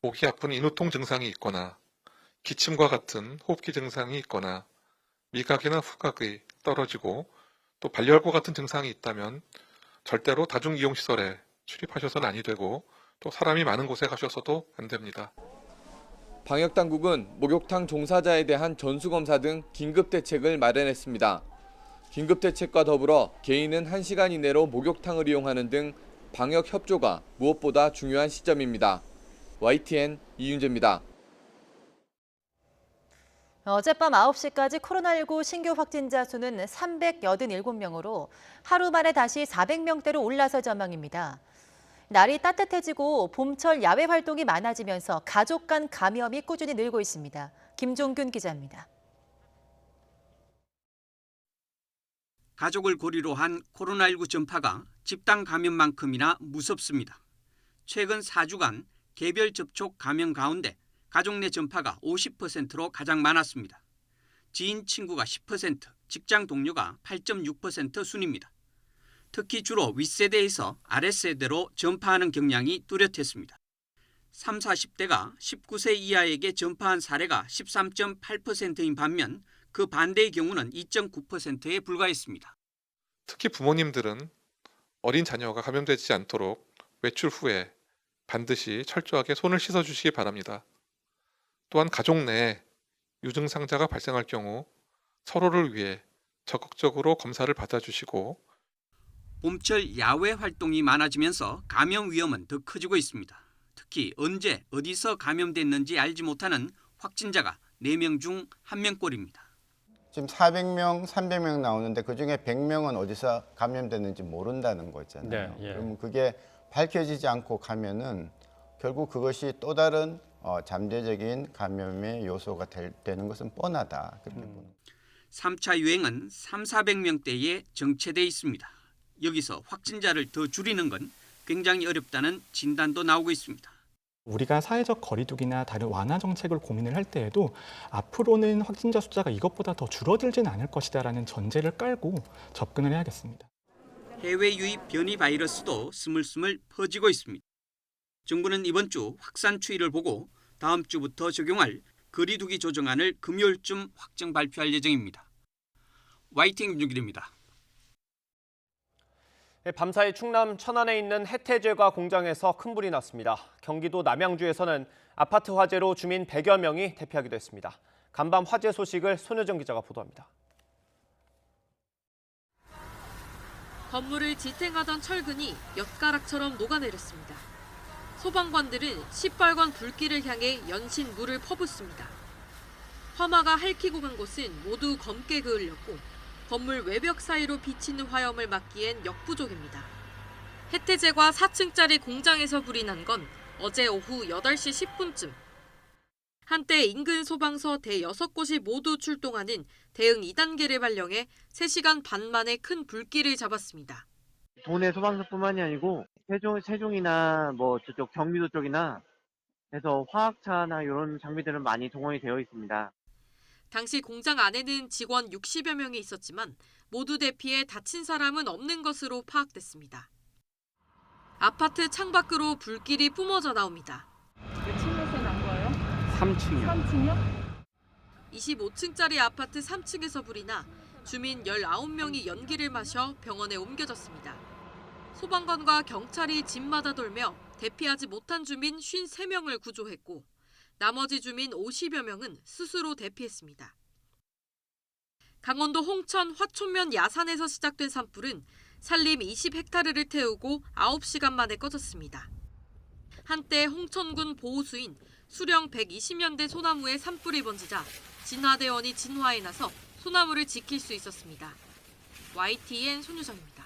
목이 아픈 인후통 증상이 있거나 기침과 같은 호흡기 증상이 있거나 미각이나 후각이 떨어지고 또 발열과 같은 증상이 있다면 절대로 다중이용시설에 출입하셔서는 아니 되고 또 사람이 많은 곳에 가셔서도 안 됩니다. 방역당국은 목욕탕 종사자에 대한 전수검사 등 긴급대책을 마련했습니다. 긴급대책과 더불어 개인은 1시간 이내로 목욕탕을 이용하는 등 방역 협조가 무엇보다 중요한 시점입니다. YTN 이윤재입니다. 어젯밤 9시까지 코로나19 신규 확진자 수는 387명으로 하루 만에 다시 400명대로 올라설 전망입니다. 날이 따뜻해지고 봄철 야외 활동이 많아지면서 가족 간 감염이 꾸준히 늘고 있습니다. 김종균 기자입니다. 가족을 고리로 한 코로나19 전파가 집단 감염만큼이나 무섭습니다. 최근 4주간 개별 접촉 감염 가운데 가족 내 전파가 50%로 가장 많았습니다. 지인 친구가 10%, 직장 동료가 8.6% 순입니다. 특히 주로 윗세대에서 아랫세대로 전파하는 경향이 뚜렷했습니다. 3, 40대가 19세 이하에게 전파한 사례가 13.8%인 반면 그 반대의 경우는 2.9%에 불과했습니다. 특히 부모님들은 어린 자녀가 감염되지 않도록 외출 후에 반드시 철저하게 손을 씻어주시기 바랍니다. 또한 가족 내에 유증상자가 발생할 경우 서로를 위해 적극적으로 검사를 받아주시고 봄철 야외 활동이 많아지면서 감염 위험은 더 커지고 있습니다. 특히 언제 어디서 감염됐는지 알지 못하는 확진자가 4명 중 1명꼴입니다. 지금 400명, 300명 나오는데 그중에 100명은 어디서 감염됐는지 모른다는 거 있잖아요. 네, 예. 그러면 그게 밝혀지지 않고 가면은 결국 그것이 또 다른 잠재적인 감염의 요소가 되는 것은 뻔하다. 그렇게 보는. 3차 유행은 3, 400명대에 정체돼 있습니다. 여기서 확진자를 더 줄이는 건 굉장히 어렵다는 진단도 나오고 있습니다. 우리가 사회적 거리두기나 다른 완화 정책을 고민을 할 때에도 앞으로는 확진자 숫자가 이것보다 더 줄어들지는 않을 것이다라는 전제를 깔고 접근을 해야겠습니다. 해외 유입 변이 바이러스도 스물스물 퍼지고 있습니다. 정부는 이번 주 확산 추이를 보고 다음 주부터 적용할 거리두기 조정안을 금요일쯤 확정 발표할 예정입니다. YTN 김준길입니다. 밤사이 충남 천안에 있는 해태제과 공장에서 큰 불이 났습니다. 경기도 남양주에서는 아파트 화재로 주민 100여 명이 대피하기도 했습니다. 간밤 화재 소식을 손효정 기자가 보도합니다. 건물을 지탱하던 철근이 엿가락처럼 녹아내렸습니다. 소방관들은 시뻘건 불길을 향해 연신 물을 퍼붓습니다. 화마가 핥히고 간 곳은 모두 검게 그을렸고 건물 외벽 사이로 비치는 화염을 막기엔 역부족입니다. 해태제과 4층짜리 공장에서 불이 난 건 어제 오후 8시 10분쯤. 한때 인근 소방서 대6곳이 모두 출동하는 대응 2단계를 발령해 3시간 반 만에 큰 불길을 잡았습니다. 도내 소방서뿐만이 아니고 세종이나 뭐 저쪽 경기도 쪽이나 해서 화학차나 이런 장비들은 많이 동원이 되어 있습니다. 당시 공장 안에는 직원 60여 명이 있었지만 모두 대피해 다친 사람은 없는 것으로 파악됐습니다. 아파트 창밖으로 불길이 뿜어져 나옵니다. 몇 층에서 난 거예요? 3층이요. 3층이요? 25층짜리 아파트 3층에서 불이 나 주민 19명이 연기를 마셔 병원에 옮겨졌습니다. 소방관과 경찰이 집마다 돌며 대피하지 못한 주민 53명을 구조했고 나머지 주민 50여 명은 스스로 대피했습니다. 강원도 홍천 화촌면 야산에서 시작된 산불은 산림 20헥타르를 태우고 9시간 만에 꺼졌습니다. 한때 홍천군 보호수인 수령 120년대 소나무에 산불이 번지자 진화대원이 진화에 나서 소나무를 지킬 수 있었습니다. YTN 손유정입니다.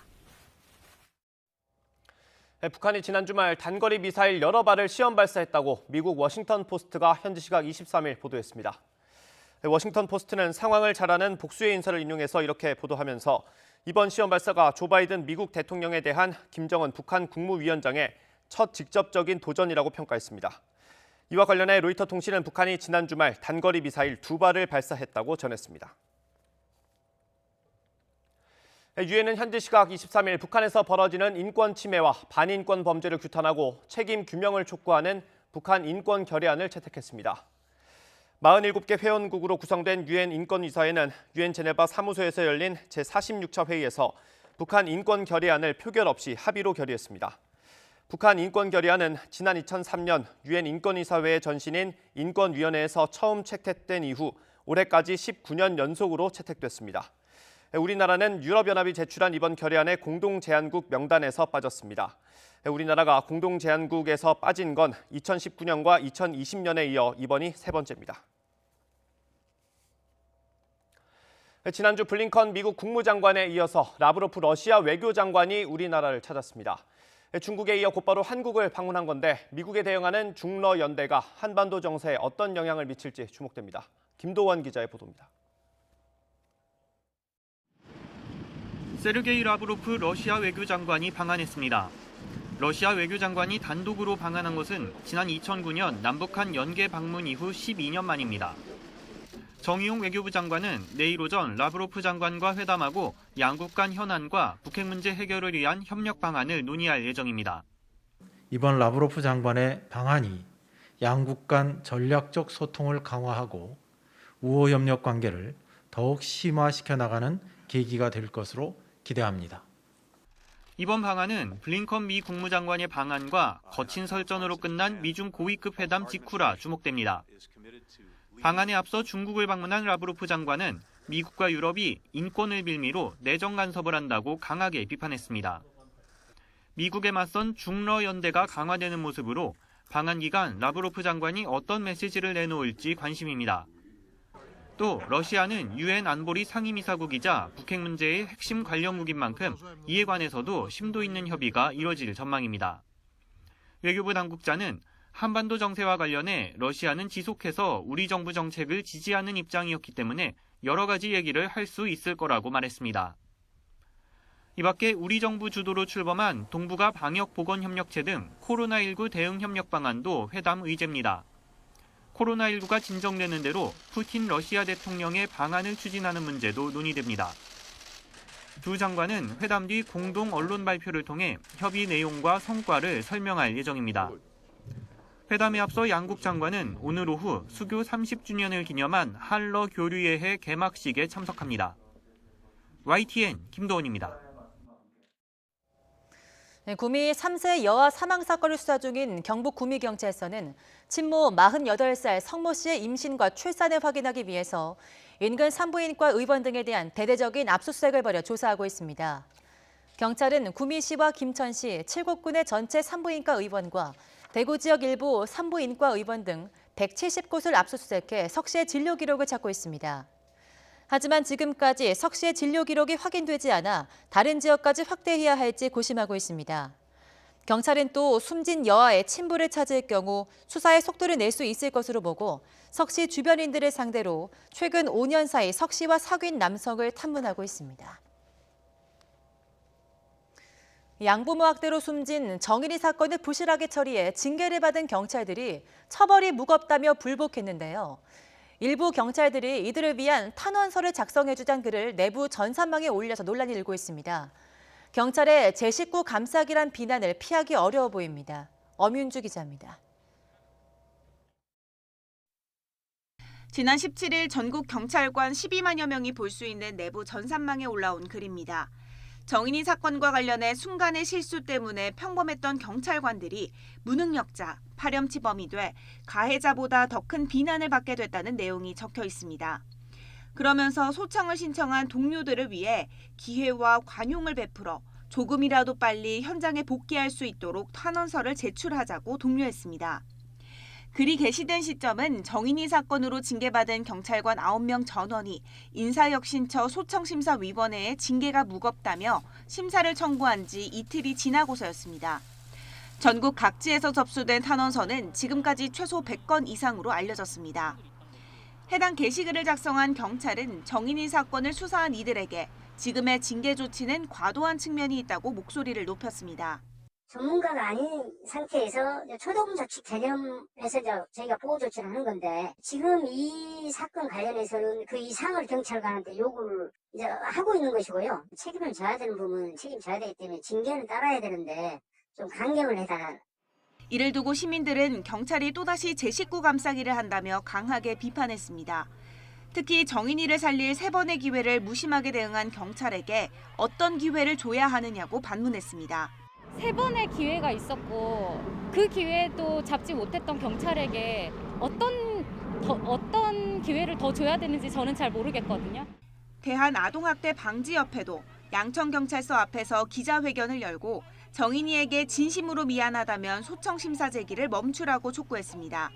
북한이 지난 주말 단거리 미사일 여러 발을 시험 발사했다고 미국 워싱턴 포스트가 현지 시각 23일 보도했습니다. 워싱턴 포스트는 상황을 잘 아는 복수의 인사를 인용해서 이렇게 보도하면서 이번 시험 발사가 조 바이든 미국 대통령에 대한 김정은 북한 국무위원장의 첫 직접적인 도전이라고 평가했습니다. 이와 관련해 로이터 통신은 북한이 지난 주말 단거리 미사일 2발을 발사했다고 전했습니다. 유엔은 현지 시각 23일 북한에서 벌어지는 인권 침해와 반인권 범죄를 규탄하고 책임 규명을 촉구하는 북한 인권 결의안을 채택했습니다. 47개 회원국으로 구성된 유엔 인권이사회는 유엔 제네바 사무소에서 열린 제46차 회의에서 북한 인권 결의안을 표결 없이 합의로 결의했습니다. 북한 인권 결의안은 지난 2003년 유엔 인권이사회의 전신인 인권위원회에서 처음 채택된 이후 올해까지 19년 연속으로 채택됐습니다. 우리나라는 유럽연합이 제출한 이번 결의안의 공동제안국 명단에서 빠졌습니다. 우리나라가 공동제안국에서 빠진 건 2019년과 2020년에 이어 이번이 세 번째입니다. 지난주 블링컨 미국 국무장관에 이어서 라브로프 러시아 외교장관이 우리나라를 찾았습니다. 중국에 이어 곧바로 한국을 방문한 건데 미국에 대응하는 중러연대가 한반도 정세에 어떤 영향을 미칠지 주목됩니다. 김도원 기자의 보도입니다. 세르게이 라브로프 러시아 외교장관이 방한했습니다. 러시아 외교장관이 단독으로 방한한 것은 지난 2009년 남북한 연계 방문 이후 12년 만입니다. 정의용 외교부 장관은 내일 오전 라브로프 장관과 회담하고 양국 간 현안과 북핵 문제 해결을 위한 협력 방안을 논의할 예정입니다. 이번 라브로프 장관의 방한이 양국 간 전략적 소통을 강화하고 우호 협력 관계를 더욱 심화시켜 나가는 계기가 될 것으로 기대합니다. 이번 방안은 블링컨 미 국무장관의 방한과 거친 설전으로 끝난 미중 고위급 회담 직후라 주목됩니다. 방한에 앞서 중국을 방문한 라브로프 장관은 미국과 유럽이 인권을 빌미로 내정 간섭을 한다고 강하게 비판했습니다. 미국에 맞선 중러연대가 강화되는 모습으로 방한 기간 라브로프 장관이 어떤 메시지를 내놓을지 관심입니다. 또 러시아는 유엔 안보리 상임이사국이자 북핵 문제의 핵심 관련국인 만큼 이에 관해서도 심도 있는 협의가 이뤄질 전망입니다. 외교부 당국자는 한반도 정세와 관련해 러시아는 지속해서 우리 정부 정책을 지지하는 입장이었기 때문에 여러 가지 얘기를 할 수 있을 거라고 말했습니다. 이 밖에 우리 정부 주도로 출범한 동북아 방역보건협력체 등 코로나19 대응 협력 방안도 회담 의제입니다. 코로나19가 진정되는 대로 푸틴 러시아 대통령의 방안을 추진하는 문제도 논의됩니다. 두 장관은 회담 뒤 공동 언론 발표를 통해 협의 내용과 성과를 설명할 예정입니다. 회담에 앞서 양국 장관은 오늘 오후 수교 30주년을 기념한 한러 교류예회 개막식에 참석합니다. YTN 김도원입니다. 구미 3세 여아 사망 사건을 수사 중인 경북 구미경찰서는 친모 48살 성모 씨의 임신과 출산을 확인하기 위해서 인근 산부인과 의원 등에 대한 대대적인 압수수색을 벌여 조사하고 있습니다. 경찰은 구미시와 김천시 7곳군의 전체 산부인과 의원과 대구 지역 일부 산부인과 의원 등 170곳을 압수수색해 석 씨의 진료 기록을 찾고 있습니다. 하지만 지금까지 석 씨의 진료 기록이 확인되지 않아 다른 지역까지 확대해야 할지 고심하고 있습니다. 경찰은 또 숨진 여아의 친부를 찾을 경우 수사에 속도를 낼 수 있을 것으로 보고 석 씨 주변인들을 상대로 최근 5년 사이 석 씨와 사귄 남성을 탐문하고 있습니다. 양부모 학대로 숨진 정인이 사건을 부실하게 처리해 징계를 받은 경찰들이 처벌이 무겁다며 불복했는데요. 일부 경찰들이 이들을 위한 탄원서를 작성해주자는 글을 내부 전산망에 올려서 논란이 일고 있습니다. 경찰의 제 식구 감싸기란 비난을 피하기 어려워 보입니다. 엄윤주 기자입니다. 지난 17일 전국 경찰관 12만여 명이 볼 수 있는 내부 전산망에 올라온 글입니다. 정인이 사건과 관련해 순간의 실수 때문에 평범했던 경찰관들이 무능력자, 파렴치범이 돼 가해자보다 더 큰 비난을 받게 됐다는 내용이 적혀 있습니다. 그러면서 소청을 신청한 동료들을 위해 기회와 관용을 베풀어 조금이라도 빨리 현장에 복귀할 수 있도록 탄원서를 제출하자고 독려했습니다. 글이 게시된 시점은 정인이 사건으로 징계받은 경찰관 9명 전원이 인사혁신처 소청심사위원회에 징계가 무겁다며 심사를 청구한 지 이틀이 지나고서였습니다. 전국 각지에서 접수된 탄원서는 지금까지 최소 100건 이상으로 알려졌습니다. 해당 게시글을 작성한 경찰은 정인이 사건을 수사한 이들에게 지금의 징계 조치는 과도한 측면이 있다고 목소리를 높였습니다. 전문가가 아닌 상태에서 초동 조치 개념에서 저희가 보호 조치를 하는 건데 지금 이 사건 관련해서는 그 이상을 경찰관한테 요구를 이제 하고 있는 것이고요. 책임을 져야 되는 부분은 책임져야 되기 때문에 징계는 따라야 되는데 좀 강경을 해달라. 이를 두고 시민들은 경찰이 또다시 제 식구 감싸기를 한다며 강하게 비판했습니다. 특히 정인이를 살릴 3번의 기회를 무심하게 대응한 경찰에게 어떤 기회를 줘야 하느냐고 반문했습니다. 3번의 기회가 있었고 그 기회도 잡지 못했던 경찰에게 어떤 기회를 더 줘야 되는지 저는 잘 모르겠거든요. 대한아동학대방지협회도 양천경찰서 앞에서 기자회견을 열고 정인이에게 진심으로 미안하다면 소청 심사 제기를 멈추라고 촉구했습니다.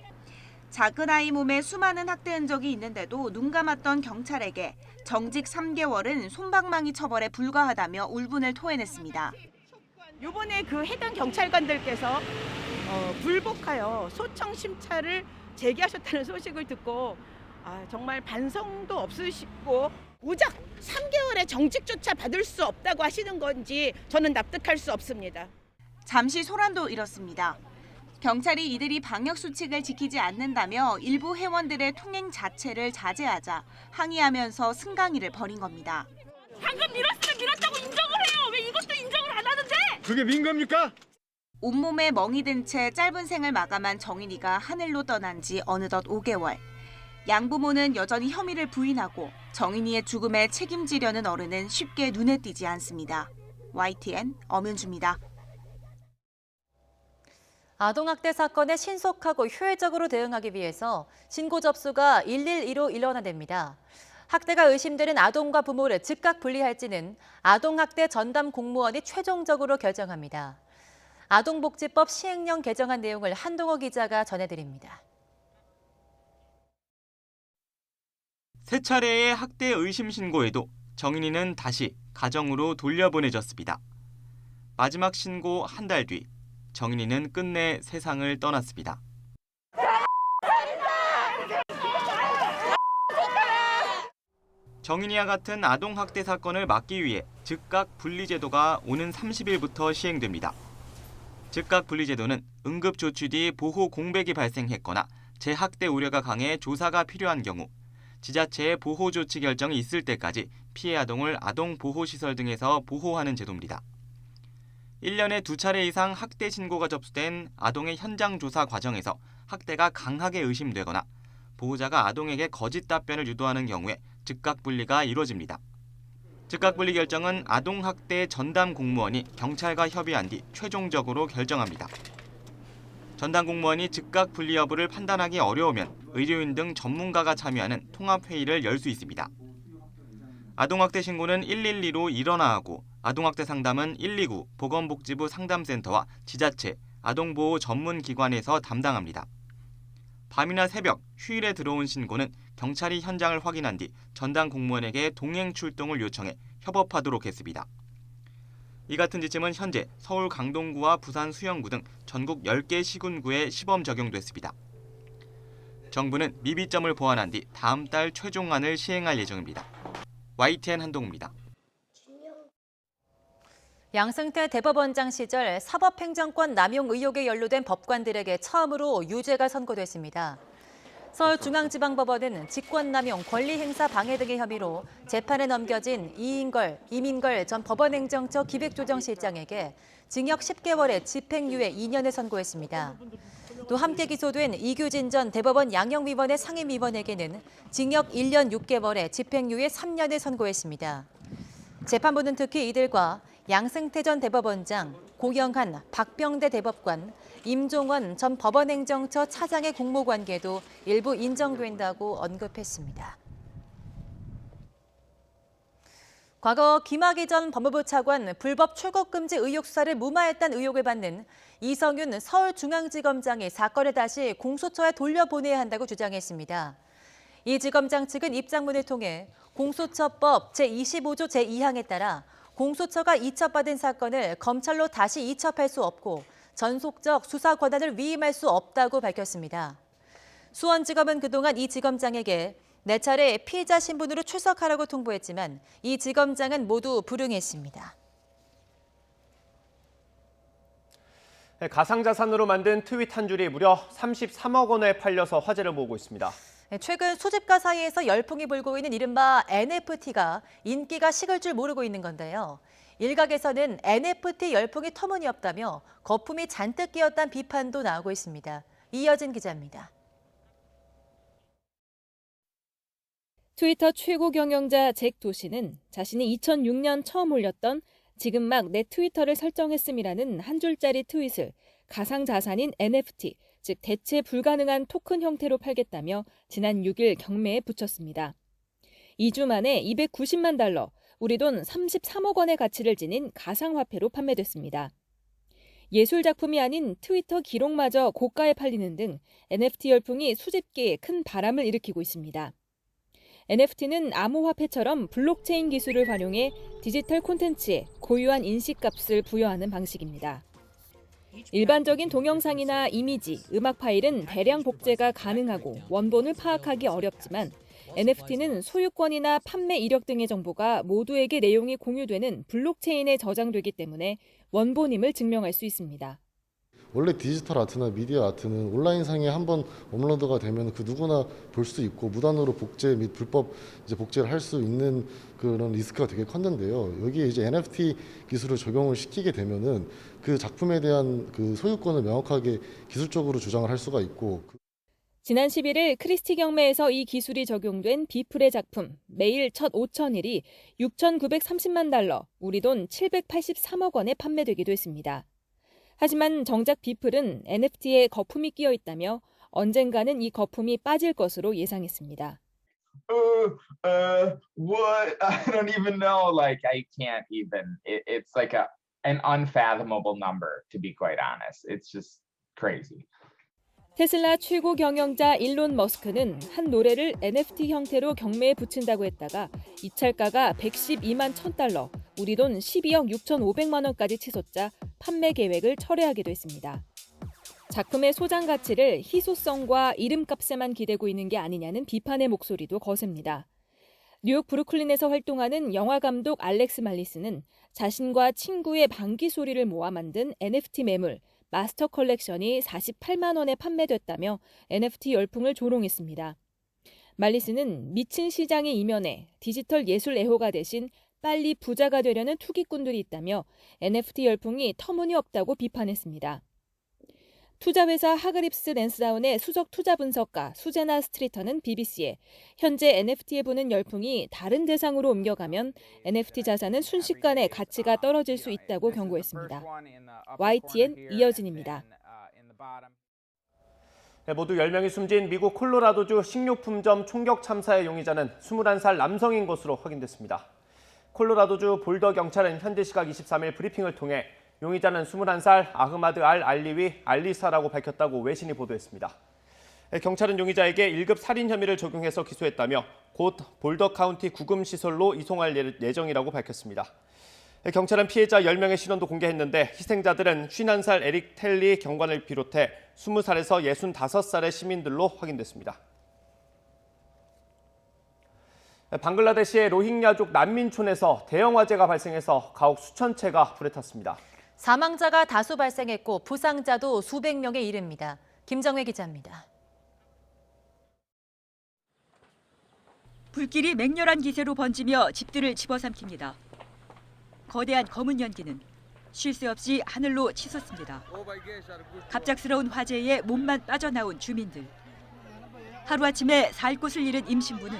작은 아이 몸에 수많은 학대 흔적이 있는데도 눈 감았던 경찰에게 정직 3개월은 솜방망이 처벌에 불과하다며 울분을 토해냈습니다. 이번에 그 해당 경찰관들께서 불복하여 소청 심사를 제기하셨다는 소식을 듣고 정말 반성도 없으시고 무작 3개월의 정직조차 받을 수 없다고 하시는 건지 저는 납득할 수 없습니다. 잠시 소란도 일었습니다. 경찰이 이들이 방역수칙을 지키지 않는다며 일부 회원들의 통행 자체를 자제하자 항의하면서 승강이를 벌인 겁니다. 방금 밀었으면 밀었다고 인정을 해요. 왜 이것도 인정을 안 하는데? 그게 민 겁니까? 온몸에 멍이 든 채 짧은 생을 마감한 정인이가 하늘로 떠난 지 어느덧 5개월. 양부모는 여전히 혐의를 부인하고 정인이의 죽음에 책임지려는 어른은 쉽게 눈에 띄지 않습니다. YTN 엄윤주입니다. 아동학대 사건에 신속하고 효율적으로 대응하기 위해서 신고 접수가 112로 일원화됩니다. 학대가 의심되는 아동과 부모를 즉각 분리할지는 아동학대 전담 공무원이 최종적으로 결정합니다. 아동복지법 시행령 개정안 내용을 한동호 기자가 전해드립니다. 세 차례의 학대 의심 신고에도 정인이는 다시 가정으로 돌려보내졌습니다. 마지막 신고 한 달 뒤 정인이는 끝내 세상을 떠났습니다. 정인이와 같은 아동학대 사건을 막기 위해 즉각 분리제도가 오는 30일부터 시행됩니다. 즉각 분리제도는 응급조치 뒤 보호 공백이 발생했거나 재학대 우려가 강해 조사가 필요한 경우 지자체의 보호조치 결정이 있을 때까지 피해 아동을 아동보호시설 등에서 보호하는 제도입니다. 1년에 2차례 이상 학대 신고가 접수된 아동의 현장 조사 과정에서 학대가 강하게 의심되거나 보호자가 아동에게 거짓 답변을 유도하는 경우에 즉각 분리가 이루어집니다. 즉각 분리 결정은 아동학대 전담 공무원이 경찰과 협의한 뒤 최종적으로 결정합니다. 전담 공무원이 즉각 분리 여부를 판단하기 어려우면 의료인 등 전문가가 참여하는 통합회의를 열 수 있습니다. 아동학대 신고는 112로 일원화하고 아동학대 상담은 129 보건복지부 상담센터와 지자체, 아동보호 전문기관에서 담당합니다. 밤이나 새벽, 휴일에 들어온 신고는 경찰이 현장을 확인한 뒤 전담 공무원에게 동행 출동을 요청해 협업하도록 했습니다. 이 같은 지침은 현재 서울 강동구와 부산 수영구 등 전국 10개 시군구에 시범 적용됐습니다. 정부는 미비점을 보완한 뒤 다음 달 최종안을 시행할 예정입니다. YTN 한동우입니다. 양승태 대법원장 시절 사법행정권 남용 의혹에 연루된 법관들에게 처음으로 유죄가 선고됐습니다. 서울중앙지방법원은 직권남용, 권리행사 방해 등의 혐의로 재판에 넘겨진 이민걸 전 법원행정처 기획조정실장에게 징역 10개월에 집행유예 2년을 선고했습니다. 또 함께 기소된 이규진 전 대법원 양형위원회 상임위원에게는 징역 1년 6개월에 집행유예 3년을 선고했습니다. 재판부는 특히 이들과 양승태 전 대법원장, 고영한, 박병대 대법관, 임종원 전 법원행정처 차장의 공모관계도 일부 인정된다고 언급했습니다. 과거 김학의 전 법무부 차관 불법 출국금지 의혹 수사를 무마했다는 의혹을 받는 이성윤 서울중앙지검장이 사건을 다시 공소처에 돌려보내야 한다고 주장했습니다. 이 지검장 측은 입장문을 통해 공소처법 제25조 제2항에 따라 공소처가 이첩받은 사건을 검찰로 다시 이첩할 수 없고 전속적 수사 권한을 위임할 수 없다고 밝혔습니다. 수원지검은 그동안 이 지검장에게 4차례 피의자 신분으로 출석하라고 통보했지만 이 지검장은 모두 불응했습니다. 가상자산으로 만든 트윗 한 줄이 무려 33억 원에 팔려서 화제를 모으고 있습니다. 최근 수집가 사이에서 열풍이 불고 있는 이른바 NFT가 인기가 식을 줄 모르고 있는 건데요. 일각에서는 NFT 열풍이 터무니없다며 거품이 잔뜩 끼었다는 비판도 나오고 있습니다. 이여진 기자입니다. 트위터 최고 경영자 잭 도시는 자신이 2006년 처음 올렸던 지금 막 내 트위터를 설정했음이라는 한 줄짜리 트윗을 가상자산인 NFT, 즉 대체 불가능한 토큰 형태로 팔겠다며 지난 6일 경매에 붙였습니다. 2주 만에 290만 달러, 우리 돈 33억 원의 가치를 지닌 가상화폐로 판매됐습니다. 예술 작품이 아닌 트위터 기록마저 고가에 팔리는 등 NFT 열풍이 수집계에 큰 바람을 일으키고 있습니다. NFT는 암호화폐처럼 블록체인 기술을 활용해 디지털 콘텐츠에 고유한 인식값을 부여하는 방식입니다. 일반적인 동영상이나 이미지, 음악 파일은 대량 복제가 가능하고 원본을 파악하기 어렵지만 NFT는 소유권이나 판매 이력 등의 정보가 모두에게 내용이 공유되는 블록체인에 저장되기 때문에 원본임을 증명할 수 있습니다. 원래 디지털 아트나 미디어 아트는 온라인상에 한번 업로드가 되면 그 누구나 볼 수 있고 무단으로 복제 및 불법 복제를 할 수 있는 그런 리스크가 되게 컸는데요. 여기에 이제 NFT 기술을 적용을 시키게 되면은 그 작품에 대한 그 소유권을 명확하게 기술적으로 주장을 할 수가 있고. 지난 11일 크리스티 경매에서 이 기술이 적용된 비플의 작품 매일 첫 5,000일이 6,930만 달러, 우리 돈 783억 원에 판매되기도 했습니다. 하지만 정작 비플은 NFT에 거품이 끼어 있다며 언젠가는 이 거품이 빠질 것으로 예상했습니다. What? I don't even know. Like, I can't even. It's like an unfathomable number, to be quite honest. It's just crazy. 테슬라 최고 경영자 일론 머스크는 한 노래를 NFT 형태로 경매에 붙인다고 했다가 입찰가가 112만 1,000달러, 우리 돈 12억 6,500만 원까지 치솟자 판매 계획을 철회하기도 했습니다. 작품의 소장 가치를 희소성과 이름값에만 기대고 있는 게 아니냐는 비판의 목소리도 거셉니다. 뉴욕 브루클린에서 활동하는 영화감독 알렉스 말리스는 자신과 친구의 방귀 소리를 모아 만든 NFT 매물 마스터 컬렉션이 48만 원에 판매됐다며 NFT 열풍을 조롱했습니다. 말리스는 미친 시장의 이면에 디지털 예술 애호가 대신 빨리 부자가 되려는 투기꾼들이 있다며 NFT 열풍이 터무니없다고 비판했습니다. 투자회사 하그립스 랜스다운의 수석 투자 분석가 수제나 스트리터는 BBC에 현재 NFT에 부는 열풍이 다른 대상으로 옮겨가면 NFT 자산은 순식간에 가치가 떨어질 수 있다고 경고했습니다. YTN 이여진입니다. 모두 10명이 숨진 미국 콜로라도주 식료품점 총격 참사의 용의자는 21살 남성인 것으로 확인됐습니다. 콜로라도주 볼더 경찰은 현지 시각 23일 브리핑을 통해 용의자는 21살 아흐마드 알리위 알리사라고 밝혔다고 외신이 보도했습니다. 경찰은 용의자에게 1급 살인 혐의를 적용해서 기소했다며 곧 볼더 카운티 구금시설로 이송할 예정이라고 밝혔습니다. 경찰은 피해자 10명의 신원도 공개했는데 희생자들은 51살 에릭 텔리 경관을 비롯해 20살에서 65살의 시민들로 확인됐습니다. 방글라데시의 로힝야족 난민촌에서 대형 화재가 발생해서 가옥 수천 채가 불에 탔습니다. 사망자가 다수 발생했고 부상자도 수백 명에 이릅니다. 김정회 기자입니다. 불길이 맹렬한 기세로 번지며 집들을 집어삼킵니다. 거대한 검은 연기는 쉴 새 없이 하늘로 치솟습니다. 갑작스러운 화재에 몸만 빠져나온 주민들. 하루아침에 살 곳을 잃은 임신부는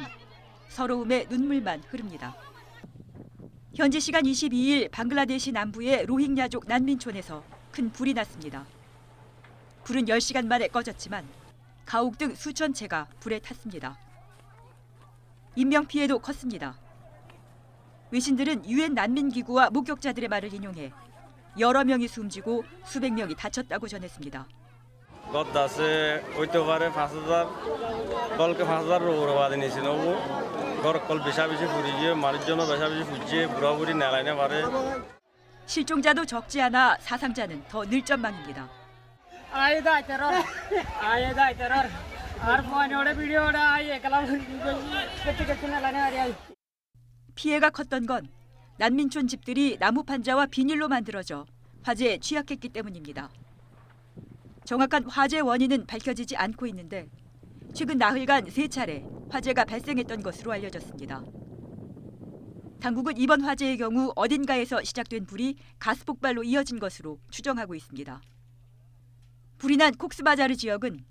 서러움에 눈물만 흐릅니다. 현지 시간 22일 방글라데시 남부의 로힝야족 난민촌에서 큰 불이 났습니다. 불은 10시간 만에 꺼졌지만 가옥 등 수천 채가 불에 탔습니다. 인명피해도 컸습니다. 외신들은 유엔 난민기구와 목격자들의 말을 인용해 여러 명이 숨지고 수백 명이 다쳤다고 전했습니다. 실종자도 적지 않아 사상자는 더 늘 전망입니다. 피해가 컸던 건 난민촌 집들이 나무 판자와 비닐로 만들어져 화재에 취약했기 때문입니다. 정확한 화재 원인은 밝혀지지 않고 있는데 최근 나흘간 3차례 화재가 발생했던 것으로 알려졌습니다. 당국은 이번 화재의 경우 어딘가에서 시작된 불이 가스 폭발로 이어진 것으로 추정하고 있습니다. 불이 난 콕스바자르 지역은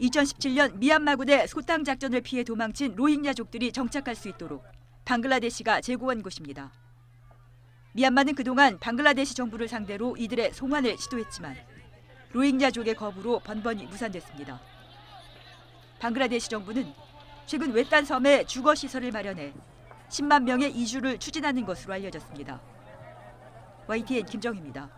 2017년 미얀마군의 소탕 작전을 피해 도망친 로힝야족들이 정착할 수 있도록 방글라데시가 제공한 곳입니다. 미얀마는 그동안 방글라데시 정부를 상대로 이들의 송환을 시도했지만 로힝야족의 거부로 번번이 무산됐습니다. 방글라데시 정부는 최근 외딴 섬에 주거 시설을 마련해 10만 명의 이주를 추진하는 것으로 알려졌습니다. YTN 김정희입니다.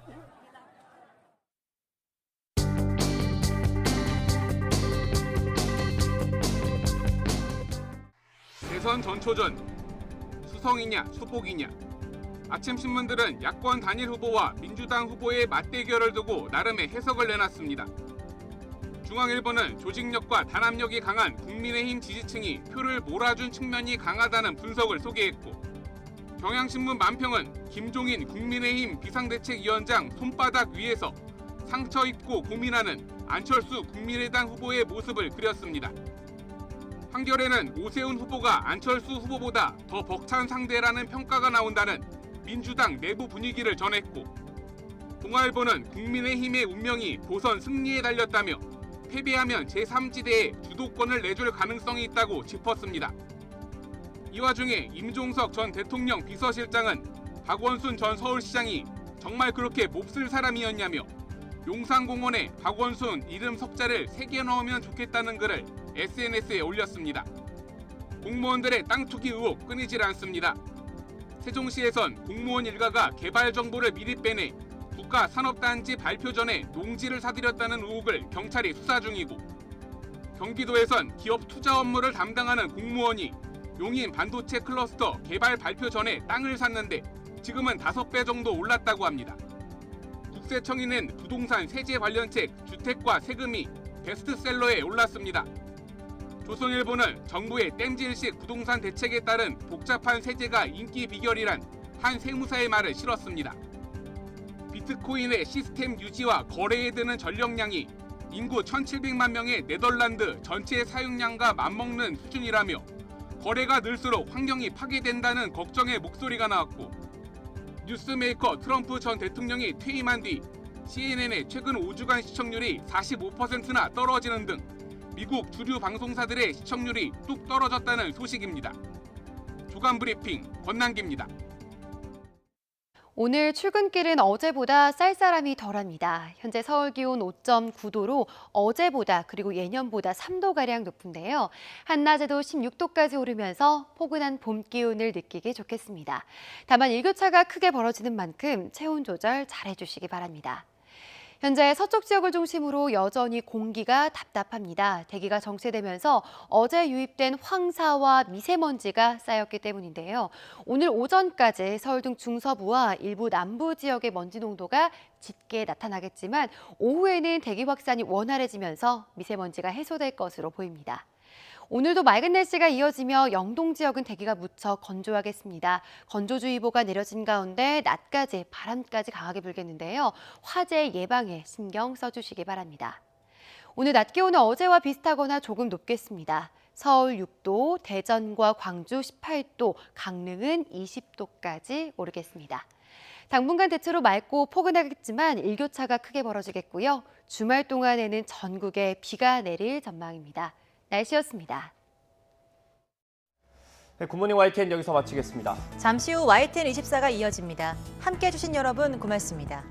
대선 전초전 수성이냐 수복이냐. 아침 신문들은 야권 단일 후보와 민주당 후보의 맞대결을 두고 나름의 해석을 내놨습니다. 중앙일보는 조직력과 단합력이 강한 국민의힘 지지층이 표를 몰아준 측면이 강하다는 분석을 소개했고, 경향신문 만평은 김종인 국민의힘 비상대책위원장 손바닥 위에서 상처 입고 고민하는 안철수 국민의당 후보의 모습을 그렸습니다. 한겨레는 오세훈 후보가 안철수 후보보다 더 벅찬 상대라는 평가가 나온다는 민주당 내부 분위기를 전했고, 동아일보는 국민의힘의 운명이 보선 승리에 달렸다며 패배하면 제3지대에 주도권을 내줄 가능성이 있다고 짚었습니다. 이 와중에 임종석 전 대통령 비서실장은 박원순 전 서울시장이 정말 그렇게 몹쓸 사람이었냐며 용산공원에 박원순 이름 석자를 새겨 넣으면 좋겠다는 글을 SNS에 올렸습니다. 공무원들의 땅 투기 의혹 끊이질 않습니다. 세종시에선 공무원 일가가 개발 정보를 미리 빼내 국가산업단지 발표 전에 농지를 사들였다는 의혹을 경찰이 수사 중이고, 경기도에선 기업 투자 업무를 담당하는 공무원이 용인 반도체 클러스터 개발 발표 전에 땅을 샀는데 지금은 5배 정도 올랐다고 합니다. 국세청이 낸 부동산 세제 관련 책 주택과 세금이 베스트셀러에 올랐습니다. 조선일보는 정부의 땜질식 부동산 대책에 따른 복잡한 세제가 인기 비결이란 한 세무사의 말을 실었습니다. 비트코인의 시스템 유지와 거래에 드는 전력량이 인구 1,700만 명의 네덜란드 전체 사용량과 맞먹는 수준이라며 거래가 늘수록 환경이 파괴된다는 걱정의 목소리가 나왔고, 뉴스메이커 트럼프 전 대통령이 퇴임한 뒤 CNN의 최근 5주간 시청률이 45%나 떨어지는 등 미국 주류 방송사들의 시청률이 뚝 떨어졌다는 소식입니다. 주간 브리핑 권남기입니다. 오늘 출근길은 어제보다 쌀쌀함이 덜합니다. 현재 서울 기온 5.9도로 어제보다 그리고 예년보다 3도가량 높은데요. 한낮에도 16도까지 오르면서 포근한 봄 기운을 느끼기 좋겠습니다. 다만 일교차가 크게 벌어지는 만큼 체온 조절 잘해주시기 바랍니다. 현재 서쪽 지역을 중심으로 여전히 공기가 답답합니다. 대기가 정체되면서 어제 유입된 황사와 미세먼지가 쌓였기 때문인데요. 오늘 오전까지 서울 등 중서부와 일부 남부 지역의 먼지 농도가 짙게 나타나겠지만 오후에는 대기 확산이 원활해지면서 미세먼지가 해소될 것으로 보입니다. 오늘도 맑은 날씨가 이어지며 영동 지역은 대기가 무척 건조하겠습니다. 건조주의보가 내려진 가운데 낮까지 바람까지 강하게 불겠는데요. 화재 예방에 신경 써주시기 바랍니다. 오늘 낮 기온은 어제와 비슷하거나 조금 높겠습니다. 서울 6도, 대전과 광주 18도, 강릉은 20도까지 오르겠습니다. 당분간 대체로 맑고 포근하겠지만 일교차가 크게 벌어지겠고요. 주말 동안에는 전국에 비가 내릴 전망입니다. 날씨였습니다. 네, 굿모닝 YTN 여기서 마치겠습니다. 잠시 후 YTN 24가 이어집니다. 함께해 주신 여러분 고맙습니다.